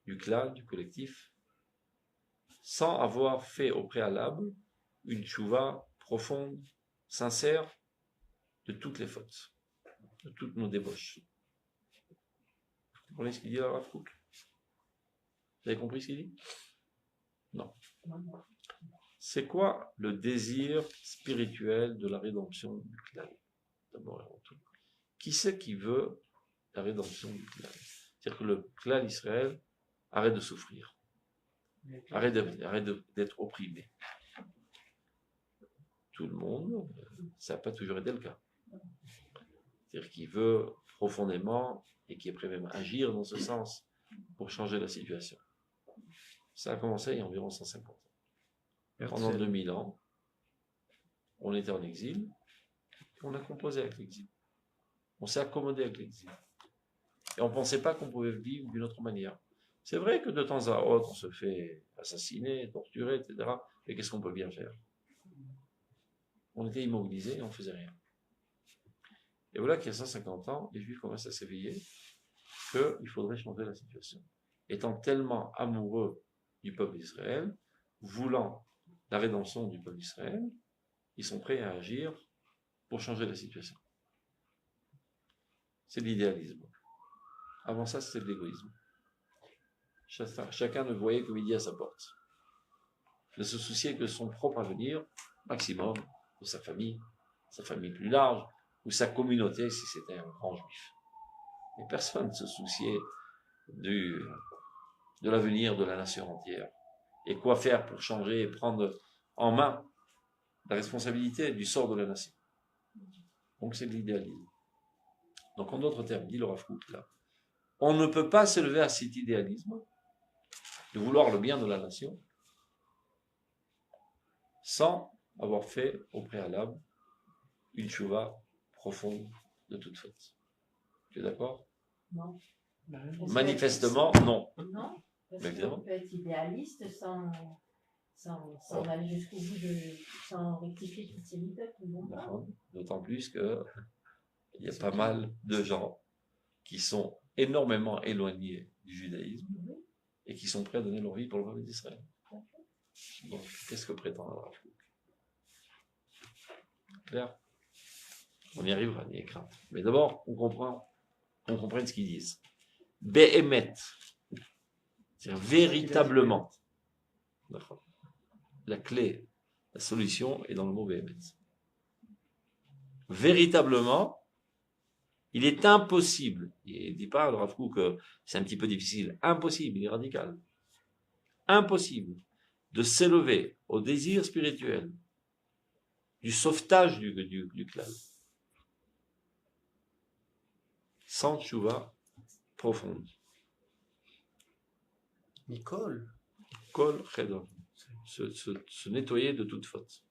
du clan, du collectif, sans avoir fait au préalable une tchouva profonde, sincère, de toutes les fautes, de toutes nos débauches. Vous comprenez ce qu'il dit là, Rav Kook? Vous avez compris ce qu'il dit? Non. C'est quoi le désir spirituel de la rédemption du clan? D'abord et avant tout. Qui c'est qui veut la rédemption du clan? C'est-à-dire que le clan d'Israël arrête de souffrir, arrête d'être opprimé. Tout le monde, ça n'a pas toujours été le cas. C'est-à-dire qu'il veut profondément et qui est prêt même à agir dans ce sens pour changer la situation. Ça a commencé il y a environ 150 ans. Pendant 2000 ans, on était en exil, on a composé avec l'exil. On s'est accommodé avec l'exil. Et on ne pensait pas qu'on pouvait vivre d'une autre manière. C'est vrai que de temps à autre, on se fait assassiner, torturer, etc. Mais qu'est-ce qu'on peut bien faire? On était immobilisés et on ne faisait rien. Et voilà qu'il y a 150 ans, les Juifs commencent à s'éveiller qu'il faudrait changer la situation. Étant tellement amoureux du peuple d'Israël, voulant la rédemption du peuple d'Israël, ils sont prêts à agir pour changer la situation. C'est l'idéalisme. Avant ça, c'était de l'égoïsme. Chacun ne voyait que midi à sa porte. Ne se souciait que de son propre avenir, maximum, de sa famille plus large, ou sa communauté si c'était un grand juif. Et personne ne se souciait de l'avenir de la nation entière. Et quoi faire pour changer et prendre en main la responsabilité du sort de la nation. Donc c'est de l'idéalisme. Donc en d'autres termes, dit le Rav Kook là, on ne peut pas s'élever à cet idéalisme de vouloir le bien de la nation sans avoir fait au préalable une tchouva profonde de toute faute. Tu es d'accord? Non. Manifestement, non. Non, parce Mais qu'on peut être idéaliste sans aller jusqu'au bout, sans rectifier toutes ces méthodes qui vont pas. D'autant plus que il y a pas mal de gens qui sont énormément éloignés du judaïsme et qui sont prêts à donner leur vie pour le peuple d'Israël. Donc, qu'est-ce que prétend le Rav Kook? Clair? On y arrivera, n'y crainte. Mais d'abord, on comprenne ce qu'ils disent. Be'emet, c'est-à-dire véritablement. La clé, la solution est dans le mot Be'emet. Véritablement, il est impossible, il ne dit pas le Rav Kook que c'est un petit peu difficile, impossible, il est radical, impossible de s'élever au désir spirituel du sauvetage du clan sans tchouva profonde. Nicole. Kol chedon. Se nettoyer de toute faute.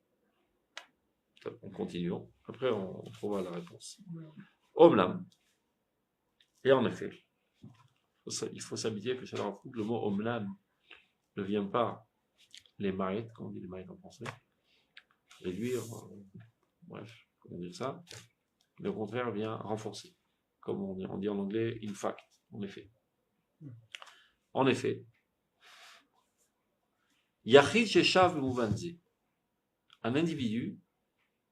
On continue. Après, on trouvera la réponse. Omlam. Et en effet, il faut s'habituer que chez le Rav Kook, le mot omlam ne vient pas les maïs, comme on dit les maïs en français, réduire, bref, comment dire ça, mais au contraire vient renforcer. Comme on dit en anglais, in fact, en effet. En effet, Yachid Sheshav Mouvanze, un individu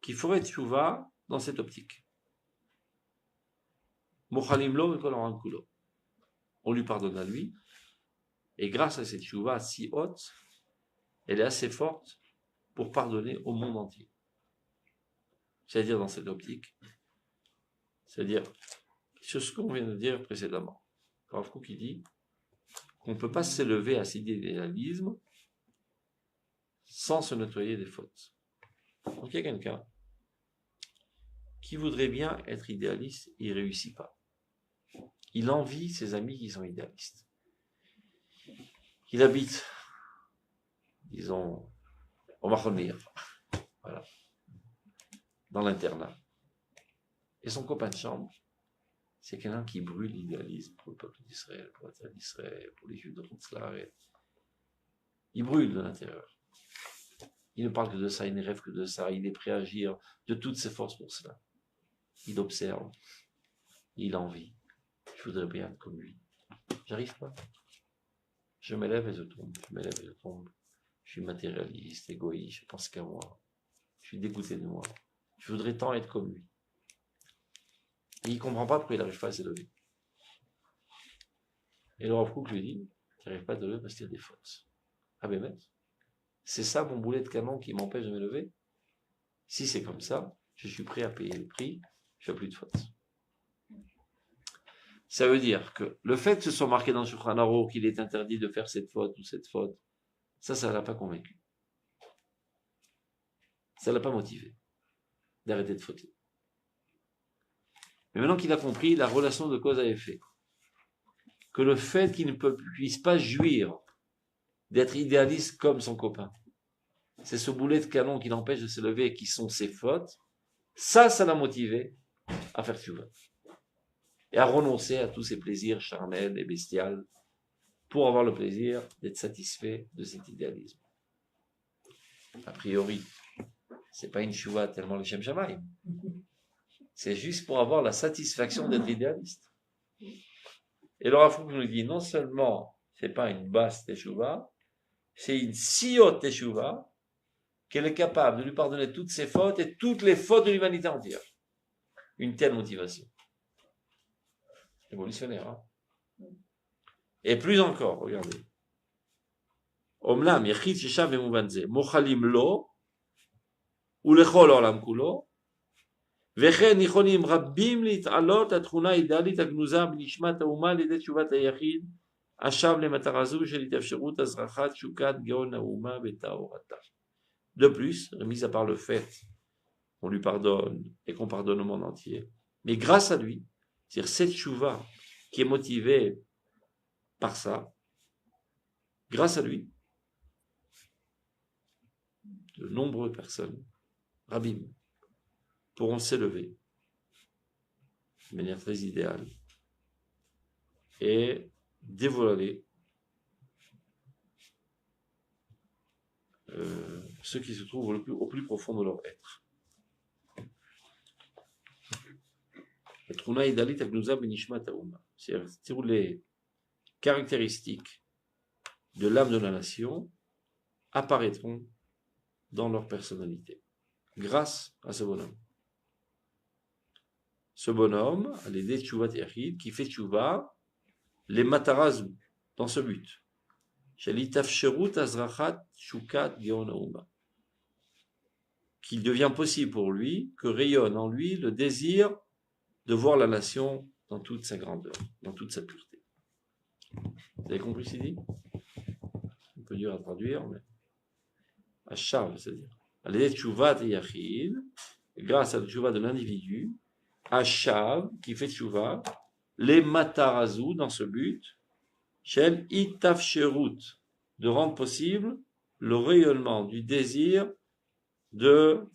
qui ferait tchouva dans cette optique. Mochalim lo et kol kulo. On lui pardonne à lui, et grâce à cette tchouva si haute, elle est assez forte pour pardonner au monde entier. C'est-à-dire dans cette optique, c'est-à-dire sur ce qu'on vient de dire précédemment. Rav Kook qui dit qu'on ne peut pas s'élever à cet idéalisme sans se nettoyer des fautes. Donc il y a quelqu'un qui voudrait bien être idéaliste, il ne réussit pas. Il envie ses amis qui sont idéalistes. Il habite, disons, au Mahonir, voilà, dans l'internat. Et son copain de chambre, c'est quelqu'un qui brûle l'idéalisme pour le peuple d'Israël, pour la terre d'Israël, pour les Juifs de Hutzlar. Il brûle de l'intérieur. Il ne parle que de ça, il ne rêve que de ça, il est prêt à agir de toutes ses forces pour cela. Il observe, il envie. Je voudrais bien être comme lui. J'arrive pas. Je m'élève et je tombe, je m'élève et je tombe. Je suis matérialiste, égoïste, je pense qu'à moi. Je suis dégoûté de moi. Je voudrais tant être comme lui. Et il ne comprend pas pourquoi il n'arrive pas à s'élever. Et le Rav Kook lui dit, tu n'arrives pas à te lever parce qu'il y a des fautes. Ah ben mec, c'est ça mon boulet de canon qui m'empêche de m'élever? Si c'est comme ça, je suis prêt à payer le prix, je n'ai plus de fautes. Ça veut dire que le fait que ce soit marqué dans le Shulchan Aruch qu'il est interdit de faire cette faute ou cette faute, ça ne l'a pas convaincu. Ça ne l'a pas motivé d'arrêter de fauter. Mais maintenant qu'il a compris la relation de cause à effet, que le fait qu'il ne puisse pas jouir d'être idéaliste comme son copain, c'est ce boulet de canon qui l'empêche de s'élever et qui sont ses fautes, ça l'a motivé à faire tchouva. et à renoncer à tous ces plaisirs charnels et bestials pour avoir le plaisir d'être satisfait de cet idéalisme. A priori, c'est pas une chouva tellement le Shem Shamaim. C'est juste pour avoir la satisfaction d'être idéaliste. Et le Rav Kook nous dit, non seulement c'est pas une basse teshuva, c'est une si haute teshuva qu'elle est capable de lui pardonner toutes ses fautes et toutes les fautes de l'humanité entière. Une telle motivation. Révolutionnaire, hein? Et plus encore, regardez. Omlam, yechid sheshav vemuvan ze, mochalim lo, ולכל העולם כולו, וכן יכולים רבים להתעלות התכונה האידאלית הגנוזה בנשמת האומה על ידי תשובת היחיד, השב למטרה זו של התאפשרות הזרחת תשוקת גאון האומה וטהרתה. De plus, mis à part le fait qu'on lui pardonne et qu'on pardonne au monde entier, mais grâce à lui, c'est-à-dire cette tchouva qui est motivée par ça, grâce à lui, de nombreuses personnes, Rabim, pourront s'élever de manière très idéale et dévoiler ce qui se trouve au plus profond de leur être. C'est-à-dire les caractéristiques de l'âme de la nation apparaîtront dans leur personnalité, grâce à ce bonhomme. Ce bonhomme, à l'aider Tchouvat Yachid, qui fait Tchouva, les matarazou, dans ce but. Qu'il devient possible pour lui, que rayonne en lui le désir de voir la nation dans toute sa grandeur, dans toute sa pureté. Vous avez compris ce qu'il dit? Un peu dur à traduire, mais Hashav, c'est-à-dire, à l'aider Tchouvat Yachid, grâce à la Tchouva de l'individu, Hashav, qui fait Tchouva, les matarazou, dans ce but, Shel itafsherut, de rendre possible le rayonnement du désir de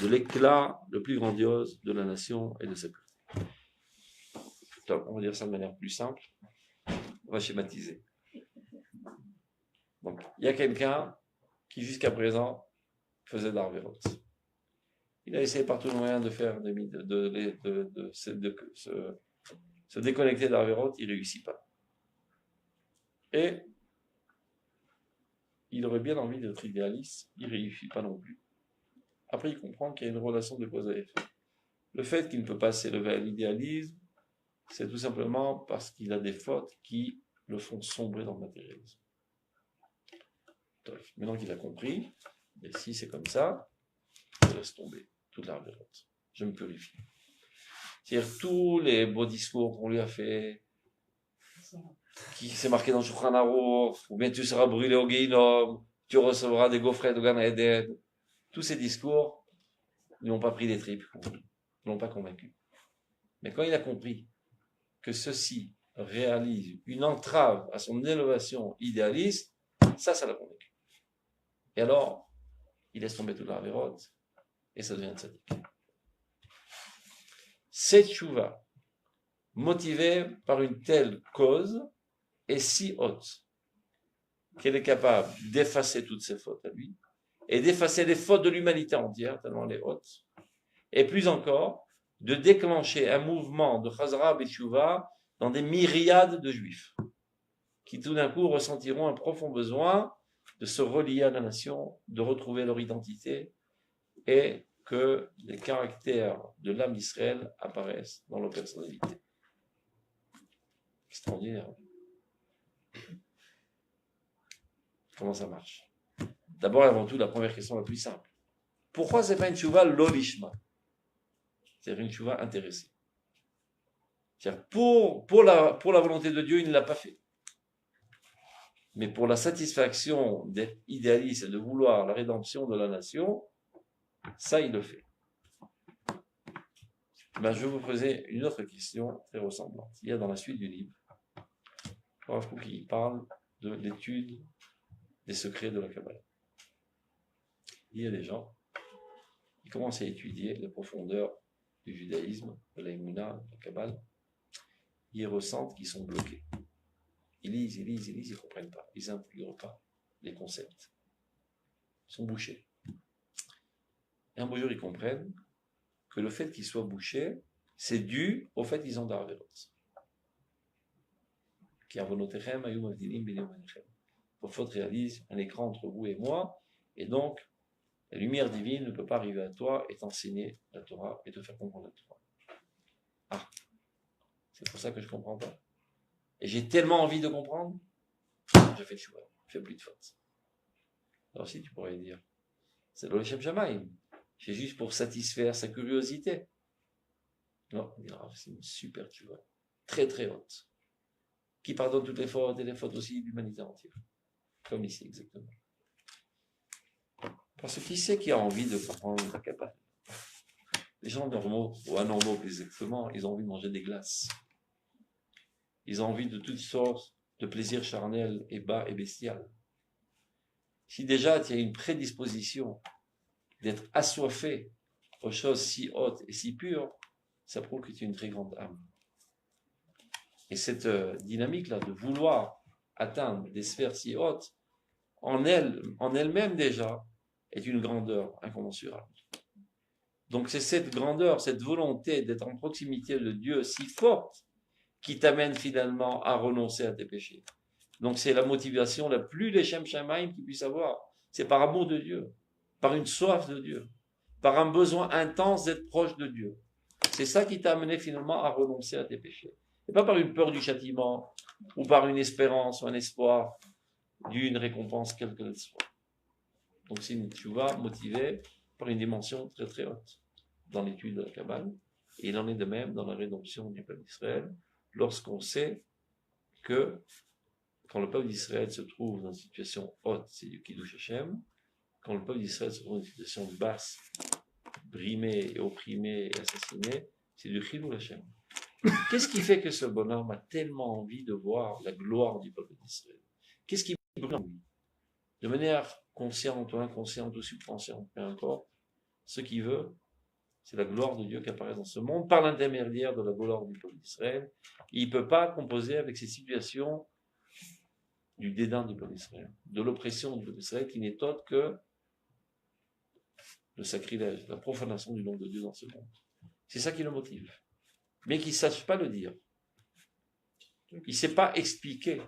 l'éclat le plus grandiose de la nation et de sa pureté. On va dire ça de manière plus simple. On va schématiser. Donc, il y a quelqu'un qui jusqu'à présent faisait de l'Arverot. Il a essayé par tous les moyens de faire se déconnecter de l'Arverot, il ne réussit pas. Et il aurait bien envie d'être idéaliste, il ne réussit pas non plus. Après, il comprend qu'il y a une relation de cause à effet. Le fait qu'il ne peut pas s'élever à l'idéalisme, c'est tout simplement parce qu'il a des fautes qui le font sombrer dans le matérialisme. Donc, maintenant qu'il a compris, et si c'est comme ça, je laisse tomber toute l'Arverot. Je me purifie. C'est-à-dire tous les beaux discours qu'on lui a fait, qui s'est marqué dans le Shulchan Aruch, ou bien tu seras brûlé au Guéhinom, tu recevras des gaufrettes au Gan Eden. Tous ces discours ne l'ont pas pris des tripes, ne l'ont pas convaincu. Mais quand il a compris que ceci réalise une entrave à son élévation idéaliste, ça l'a convaincu. Et alors, il laisse tomber toute l'Arverot, et ça devient tzaddik. Cette tchouva, motivée par une telle cause, est si haute qu'elle est capable d'effacer toutes ses fautes à lui et d'effacer les fautes de l'humanité entière, tellement elle est haute, et plus encore, de déclencher un mouvement de Chazara B'Tchouva dans des myriades de juifs qui tout d'un coup ressentiront un profond besoin de se relier à la nation, de retrouver leur identité et que les caractères de l'âme d'Israël apparaissent dans leur personnalité. Extraordinaire. Comment ça marche? D'abord et avant tout, la première question la plus simple. Pourquoi c'est pas une tchouva lolishma? C'est-à-dire une tchouva intéressée. C'est-à-dire pour la volonté de Dieu, il ne l'a pas fait. Mais pour la satisfaction d'être idéaliste et de vouloir la rédemption de la nation, ça il le fait. Ben, je vais vous poser une autre question très ressemblante. Il y a dans la suite du livre, Rav Kook qui parle de l'étude des secrets de la Kabbalah. Il y a des gens qui commencent à étudier les profondeurs du judaïsme, de la Emouna, de la Kabbalah, ils ressentent qu'ils sont bloqués. Ils lisent, ils ne comprennent pas. Ils n'intègrent pas les concepts. Ils sont bouchés. Et un beau jour, ils comprennent que le fait qu'ils soient bouchés, c'est dû au fait qu'ils ont d'arvéros. Vos fautes réalisent un écran entre vous et moi, et donc la lumière divine ne peut pas arriver à toi et t'enseigner la Torah et te faire comprendre la Torah. Ah, c'est pour ça que je ne comprends pas. Et j'ai tellement envie de comprendre, je fais tchouva, je fais plus de fautes. Alors si tu pourrais dire, c'est le Shem Shamaim, c'est juste pour satisfaire sa curiosité. Non, c'est une super tchouva, très très haute, qui pardonne toutes les fautes et les fautes aussi de l'humanité entière. Comme ici, exactement. Parce que qui c'est qui a envie de comprendre la Kabbalah? Les gens normaux, ou anormaux plus exactement, ils ont envie de manger des glaces. Ils ont envie de toutes sortes de plaisirs charnels et bas et bestials. Si déjà tu as une prédisposition d'être assoiffé aux choses si hautes et si pures, ça prouve que tu es une très grande âme. Et cette dynamique-là de vouloir atteindre des sphères si hautes, en elle-même déjà, est une grandeur incommensurable. Donc c'est cette grandeur, cette volonté d'être en proximité de Dieu si forte qui t'amène finalement à renoncer à tes péchés. Donc c'est la motivation la plus Leshem Shamaim qu'il puisse avoir. C'est par amour de Dieu, par une soif de Dieu, par un besoin intense d'être proche de Dieu. C'est ça qui t'a amené finalement à renoncer à tes péchés. Et pas par une peur du châtiment, ou par une espérance ou un espoir d'une récompense quelle qu'elle soit. Donc c'est une tchouva motivée par une dimension très très haute dans l'étude de la Kabbale. Et il en est de même dans la rédemption du peuple d'Israël, lorsqu'on sait que quand le peuple d'Israël se trouve dans une situation haute, c'est du Kiddush Hashem. Quand le peuple d'Israël se trouve dans une situation basse, brimé, opprimé et assassiné, c'est du Chilul Hashem. Qu'est-ce qui fait que ce bonhomme a tellement envie de voir la gloire du peuple d'Israël? Qu'est-ce qui brûle en lui? De manière consciente ou inconsciente ou subconsciente, peu importe, ce qu'il veut, c'est la gloire de Dieu qui apparaît dans ce monde par l'intermédiaire de la gloire du peuple d'Israël. Il ne peut pas composer avec ces situations du dédain du peuple d'Israël, de l'oppression du peuple d'Israël qui n'est autre que le sacrilège, la profanation du nom de Dieu dans ce monde. C'est ça qui le motive. Mais qu'il ne sache pas le dire. Il ne sait pas expliquer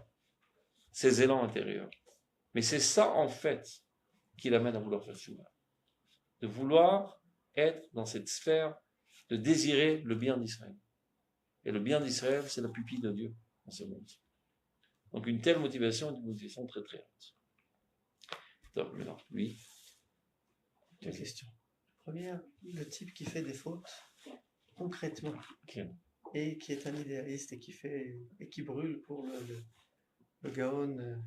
ses élans intérieurs. Mais c'est ça, en fait, qui l'amène à vouloir faire Tchouva. De vouloir être dans cette sphère, de désirer le bien d'Israël. Et le bien d'Israël, c'est la pupille de Dieu dans ce monde. Donc une telle motivation est une motivation très très haute. Donc maintenant, oui. Deux questions. Première, le type qui fait des fautes, concrètement, et qui est un idéaliste et qui brûle pour le Gaon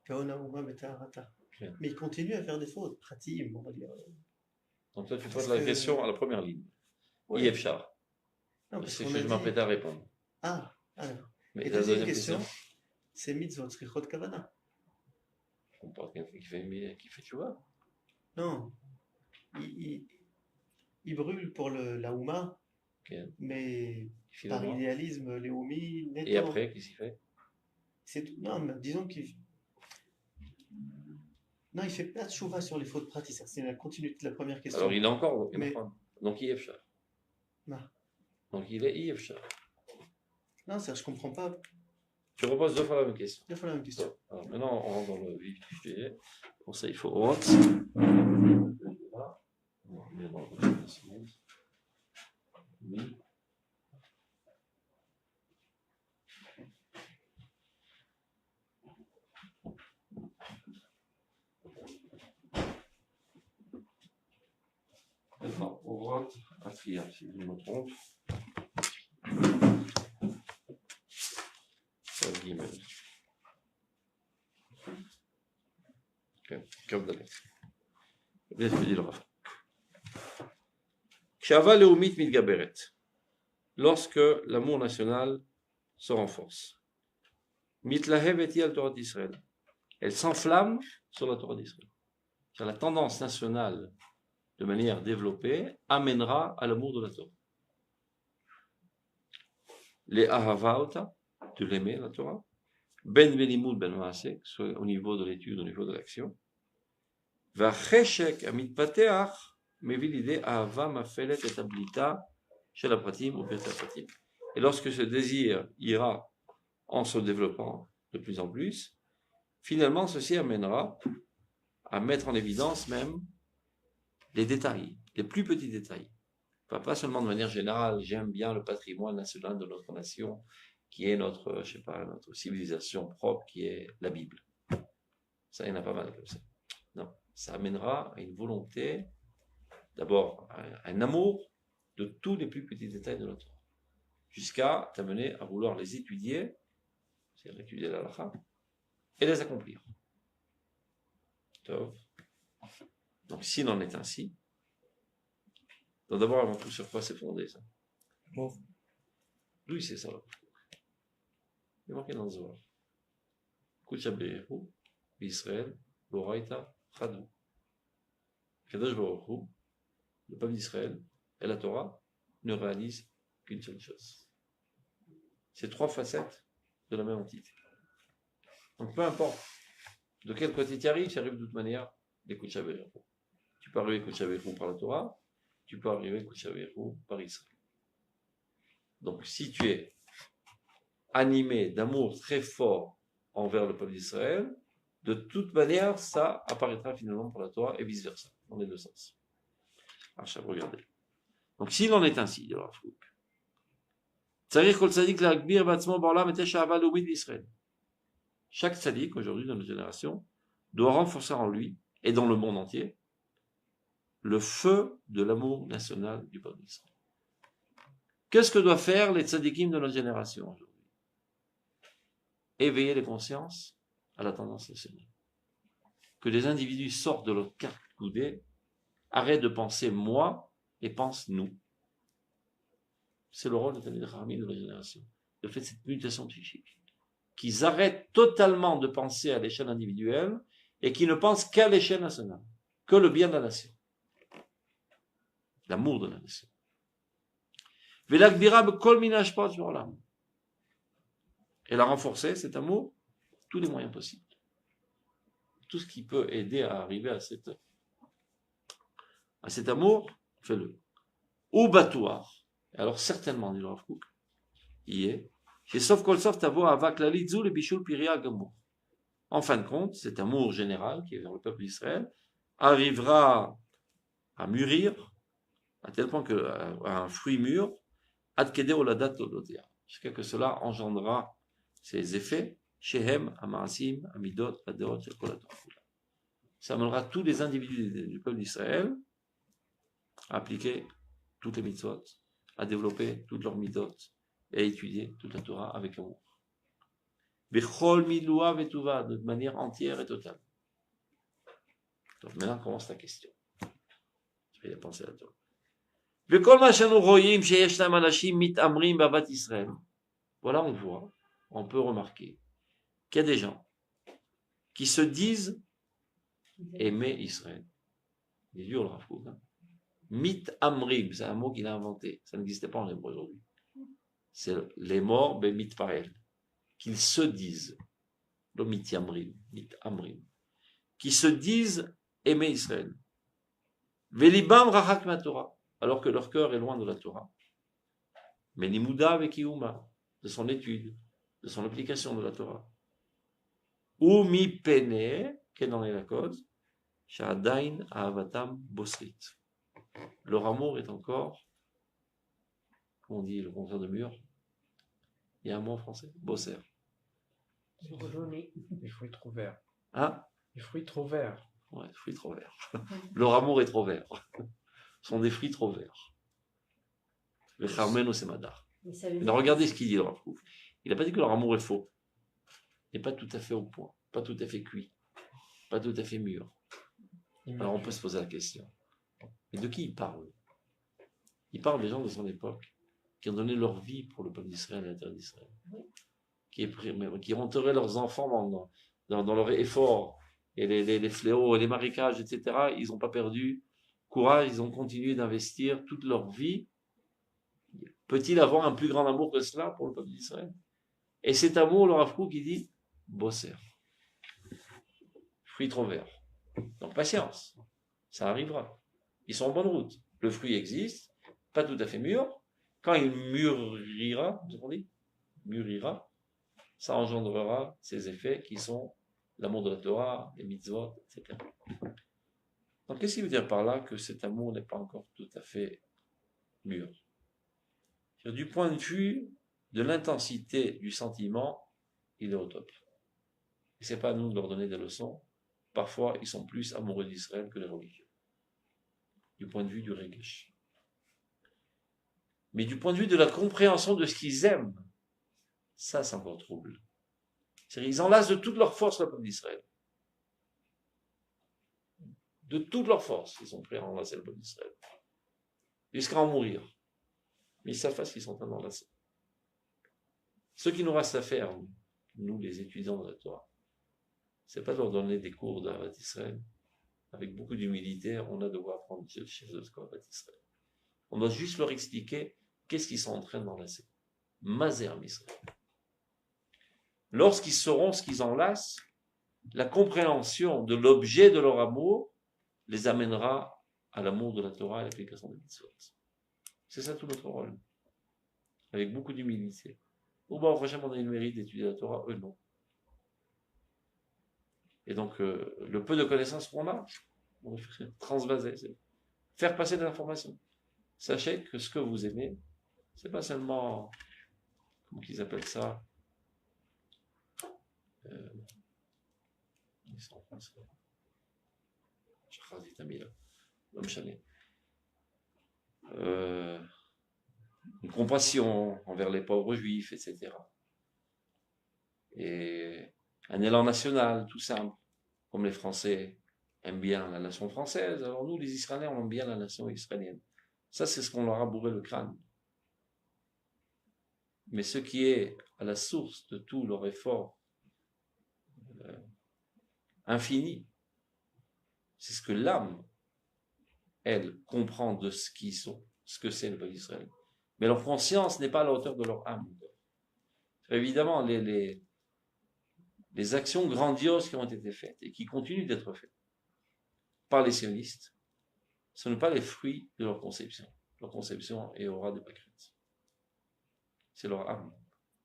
Aouma Betaharata. Mais il continue à faire des fautes, pratim, on va dire. Donc toi, tu poses la question à la première ligne. Ouais. Yefchar. C'est ce que je m'apprête à répondre. Ah, d'accord. Mais et la deuxième question, c'est mitzvot srichot kavana. On parle de quelqu'un qui fait Tchouva. Non. Il brûle pour la Ouma, mais par idéalisme, les Oumis, netto. Et après, qu'est-ce qu'il fait? Non, mais disons qu'il... Non, il fait pas de chouva sur les fautes pratiques. C'est la continuité de la première question. Alors, il est encore... Mais... Donc, Yefchar. Donc, il est Yefchar. Non, ça, je comprends pas. Tu reposes deux fois la même question. Deux fois la même question. Alors, maintenant, on rentre dans le vif du sujet. Pour ça, il faut honte. Oui. Maintenant, on rentre à Trier, si je me trompe. C'est guillemets. Comme d'aller. Laisse me dire le refrain. Kshava leumit mitgaberet. Lorsque l'amour national se renforce. Mitlahevet al Torah d'Israël. Elle s'enflamme sur la Torah d'Israël. La tendance nationale, de manière développée, amènera à l'amour de la Torah. les ahavaota, de l'aimer, la Torah, ben velimud ben maaseh, soit au niveau de l'étude, au niveau de l'action, והחשק המתפתח מביא לידי אהבה מפעלת את הבליטה של הפרטים ופרטי הפרטים. Et lorsque ce désir ira en se développant de plus en plus, finalement ceci amènera à mettre en évidence même les détails, les plus petits détails. Enfin, pas seulement de manière générale, j'aime bien le patrimoine national de notre nation, qui est notre, je sais pas, notre civilisation propre, qui est la Bible. Ça, il y en a pas mal comme ça. Non. Ça amènera à une volonté, d'abord un amour de tous les plus petits détails de notre Torah, jusqu'à t'amener à vouloir les étudier, c'est-à-dire étudier la halakha, et les accomplir. Donc s'il en est ainsi, donc d'abord avant tout sur quoi c'est fondé ça? Bon. D'où c'est ça là? Il est marqué dans le Zohar. Kucha Be'ehu, Israël, Boraita, Chadou. Kadosh Baruch Hu, le peuple d'Israël et la Torah ne réalisent qu'une seule chose. C'est trois facettes de la même entité. Donc peu importe de quel côté tu arrives de toute manière des Kucha Be'ehu. Tu peux arriver Kucha Be'ehu par la Torah, tu peux arriver Kucha Be'ehu par Israël. Donc si tu es animé d'amour très fort envers le peuple d'Israël, de toute manière, ça apparaîtra finalement pour la Torah et vice-versa, dans les deux sens. Alors, regardez. Donc, s'il en est ainsi, de Rav Kook, chaque tzaddik, aujourd'hui, dans notre génération, doit renforcer en lui, et dans le monde entier, le feu de l'amour national du peuple d'Israël. Qu'est-ce que doivent faire les tzaddikim de notre génération aujourd'hui? Éveiller les consciences à la tendance nationale. Que les individus sortent de leur carte coudée, arrêtent de penser moi et pensent nous. C'est le rôle des Chachamim de la génération, de faire cette mutation psychique. Qu'ils arrêtent totalement de penser à l'échelle individuelle et qu'ils ne pensent qu'à l'échelle nationale, que le bien de la nation. L'amour de la nation. Et la renforcer, cet amour, tous les moyens possibles. Tout ce qui peut aider à arriver à cet amour, fais-le. Ou batouar. Alors certainement, dit le Rav Kook, y est. En fin de compte, cet amour général qui est vers le peuple d'Israël arrivera à mûrir à tel point qu'un fruit mûr, jusqu'à que cela engendrera ses effets. Shehem, Amarasim, Amidot, Adeot, ça amènera tous les individus du peuple d'Israël à appliquer toutes les mitzvot, à développer toutes leurs midot et à étudier toute la Torah avec amour. Bechol miloua vetuva, de manière entière et totale. Donc maintenant commence la question. Je vais y penser à la Torah. Bechol machanu royim sheyeshlam anashim mitamrim bavat Israël. Voilà, on voit, on peut remarquer qu'il y a des gens qui se disent aimer Israël. Il est dur le Rav Kook. Mit amrim, c'est un mot qu'il a inventé. Ça n'existait pas en hébreu aujourd'hui. C'est les morts, ben mit parel. Qu'ils se disent. Le mit amrim, mit amrim. Qui se disent aimer Israël. Velibam rachak ma Torah. Alors que leur cœur est loin de la Torah. Mais limuda vekiuma, de son étude, de son application de la Torah. Ou mi pene, quelle en est la cause? Sha'adain ahavatam bosrit. Leur amour est encore, comment on dit le contraire de mûr? Il y a un mot en français? Bosser. Les fruits trop verts. Hein? Les fruits trop verts. Ouais, les fruits trop verts. Leur amour est trop vert. Ce sont des fruits trop verts. Le charmeno c'est madar. Regardez ce qu'il dit, le Rav Kook. Il n'a pas dit que leur amour est faux. Il n'est pas tout à fait au point, pas tout à fait cuit, pas tout à fait mûr. Alors on peut se poser la question. Mais de qui il parle? Il parle des gens de son époque qui ont donné leur vie pour le peuple d'Israël et la terre d'Israël. Qui rentreraient leurs enfants dans leur effort et les fléaux et les marécages, etc. Ils n'ont pas perdu courage, ils ont continué d'investir toute leur vie peut-il avoir un plus grand amour que cela pour le peuple d'Israël? Et cet amour, le Rav Kook, il dit, bosser. Fruit trop vert. Donc patience, ça arrivera. Ils sont en bonne route. Le fruit existe, pas tout à fait mûr. Quand il mûrira, vous avez dit, mûrira, ça engendrera ces effets qui sont l'amour de la Torah, les mitzvot, etc. Donc qu'est-ce qu'il veut dire par là que cet amour n'est pas encore tout à fait mûr? Du point de vue de l'intensité du sentiment, il est au top. Et c'est pas à nous de leur donner des leçons. Parfois, ils sont plus amoureux d'Israël que les religieux. Du point de vue du regesh. Mais du point de vue de la compréhension de ce qu'ils aiment, ça, c'est encore trouble. C'est-à-dire, ils enlacent de toute leur force le peuple d'Israël. De toute leur force, ils sont prêts à enlacer le peuple d'Israël. Jusqu'à en mourir. Mais ils savent pas ce qu'ils sont en train d'enlacer. Ce qui nous reste à faire, nous, les étudiants de la Torah, c'est pas de leur donner des cours d'Ahavat Israël. Avec beaucoup d'humilité, on a devoir apprendre chez eux ce qu'est Ahavat Israël. On doit juste leur expliquer qu'est-ce qu'ils sont en train d'enlacer. Mazer Israël. Lorsqu'ils sauront ce qu'ils enlacent, la compréhension de l'objet de leur amour les amènera à l'amour de la Torah et à l'application des mitzvot. C'est ça tout notre rôle. Avec beaucoup d'humilité. Ou bon, franchement, on a eu le mérite d'étudier la Torah, eux non. Et donc, le peu de connaissances qu'on a, on va transvaser, faire passer de l'information. Sachez que ce que vous aimez, c'est pas seulement, comment qu'ils appellent ça, ils sont en français. Une compassion envers les pauvres juifs, etc. Et un élan national, tout simple, comme les Français aiment bien la nation française, alors nous, les Israéliens, on aime bien la nation israélienne. Ça, c'est ce qu'on leur a bourré le crâne. Mais ce qui est à la source de tout leur effort infini, c'est ce que l'âme, elle, comprend de ce qu'ils sont, ce que c'est le peuple d'Israël. Mais leur conscience n'est pas à la hauteur de leur âme. Évidemment, les actions grandioses qui ont été faites et qui continuent d'être faites par les sionistes, ce ne sont pas les fruits de leur conception. Leur conception est aura de pâquerettes. C'est leur âme.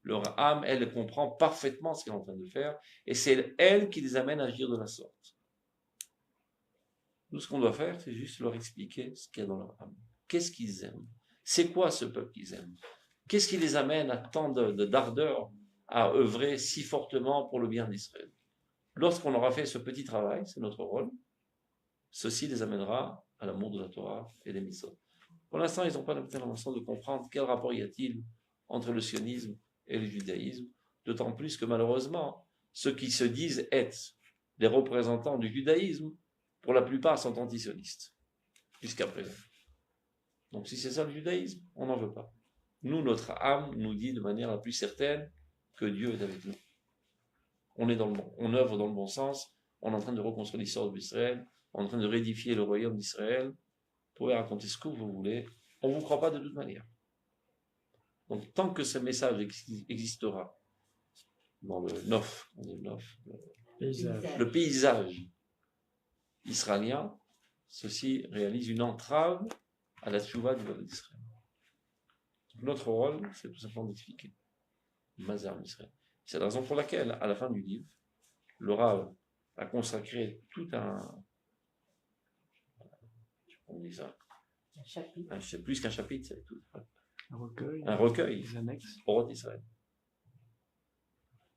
Leur âme, elle comprend parfaitement ce qu'elle est en train de faire et c'est elle qui les amène à agir de la sorte. Nous, ce qu'on doit faire, c'est juste leur expliquer ce qu'il y a dans leur âme. Qu'est-ce qu'ils aiment? C'est quoi ce peuple qu'ils aiment? Qu'est-ce qui les amène à tant d'ardeur à œuvrer si fortement pour le bien d'Israël? Lorsqu'on aura fait ce petit travail, c'est notre rôle, ceci les amènera à l'amour de la Torah et des mitzvot. Pour l'instant, ils n'ont pas l'intention de comprendre quel rapport y a-t-il entre le sionisme et le judaïsme, d'autant plus que malheureusement, ceux qui se disent être les représentants du judaïsme, pour la plupart sont anti-sionistes, jusqu'à présent. Donc si c'est ça le judaïsme, on n'en veut pas. Nous, notre âme nous dit de manière la plus certaine que Dieu est avec nous. On est dans le bon, on œuvre dans le bon sens, on est en train de reconstruire l'histoire d'Israël, on est en train de réédifier le royaume d'Israël. Vous pouvez raconter ce que vous voulez, on ne vous croit pas de toute manière. Donc tant que ce message existera dans le Nof, le paysage israélien, ceci réalise une entrave à la tchouva du peuple d'Israël. Notre rôle, c'est tout simplement d'expliquer. Mazar Israël. C'est la raison pour laquelle, à la fin du livre, le Rav a consacré tout un chapitre. C'est plus qu'un chapitre, c'est tout. Un recueil. Des annexes. Au roi d'Israël.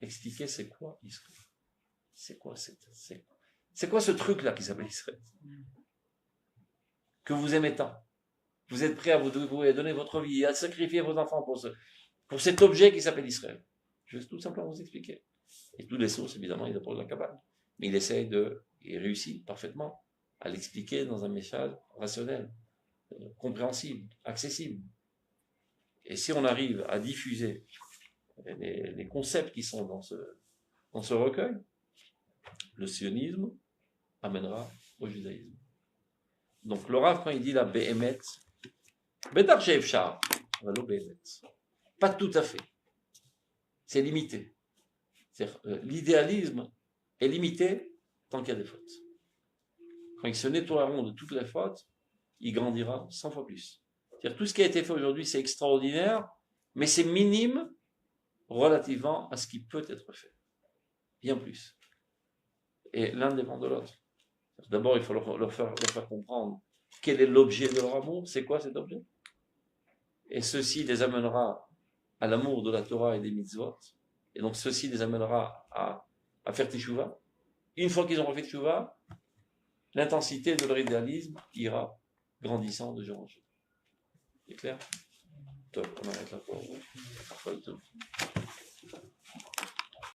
Expliquer c'est quoi Israël. C'est quoi ce truc-là qui s'appelle Israël? Que vous aimez tant. Vous êtes prêt à vous donner votre vie, à sacrifier vos enfants pour cet objet qui s'appelle Israël. Je vais tout simplement vous expliquer. Et toutes les sources, évidemment, il apporte la cabane. Mais il essaye il réussit parfaitement à l'expliquer dans un message rationnel, compréhensible, accessible. Et si on arrive à diffuser les concepts qui sont dans ce recueil, le sionisme amènera au judaïsme. Donc le Rav, quand il dit la Behemet, Bedar She'efshar, Pas tout à fait. C'est limité. L'idéalisme est limité tant qu'il y a des fautes. Quand ils se nettoieront de toutes les fautes, il grandira 100 fois plus. C'est-à-dire tout ce qui a été fait aujourd'hui, c'est extraordinaire, mais c'est minime relativement à ce qui peut être fait. Bien plus. Et l'un dépend de l'autre. D'abord, il faut leur faire comprendre quel est l'objet de leur amour, c'est quoi cet objet. Et ceci les amènera à l'amour de la Torah et des mitzvot. Et donc ceci les amènera à faire teshuva. Une fois qu'ils auront fait teshuva, l'intensité de leur idéalisme ira grandissant de jour en jour. C'est clair? Top, on arrête là pour aujourd'hui.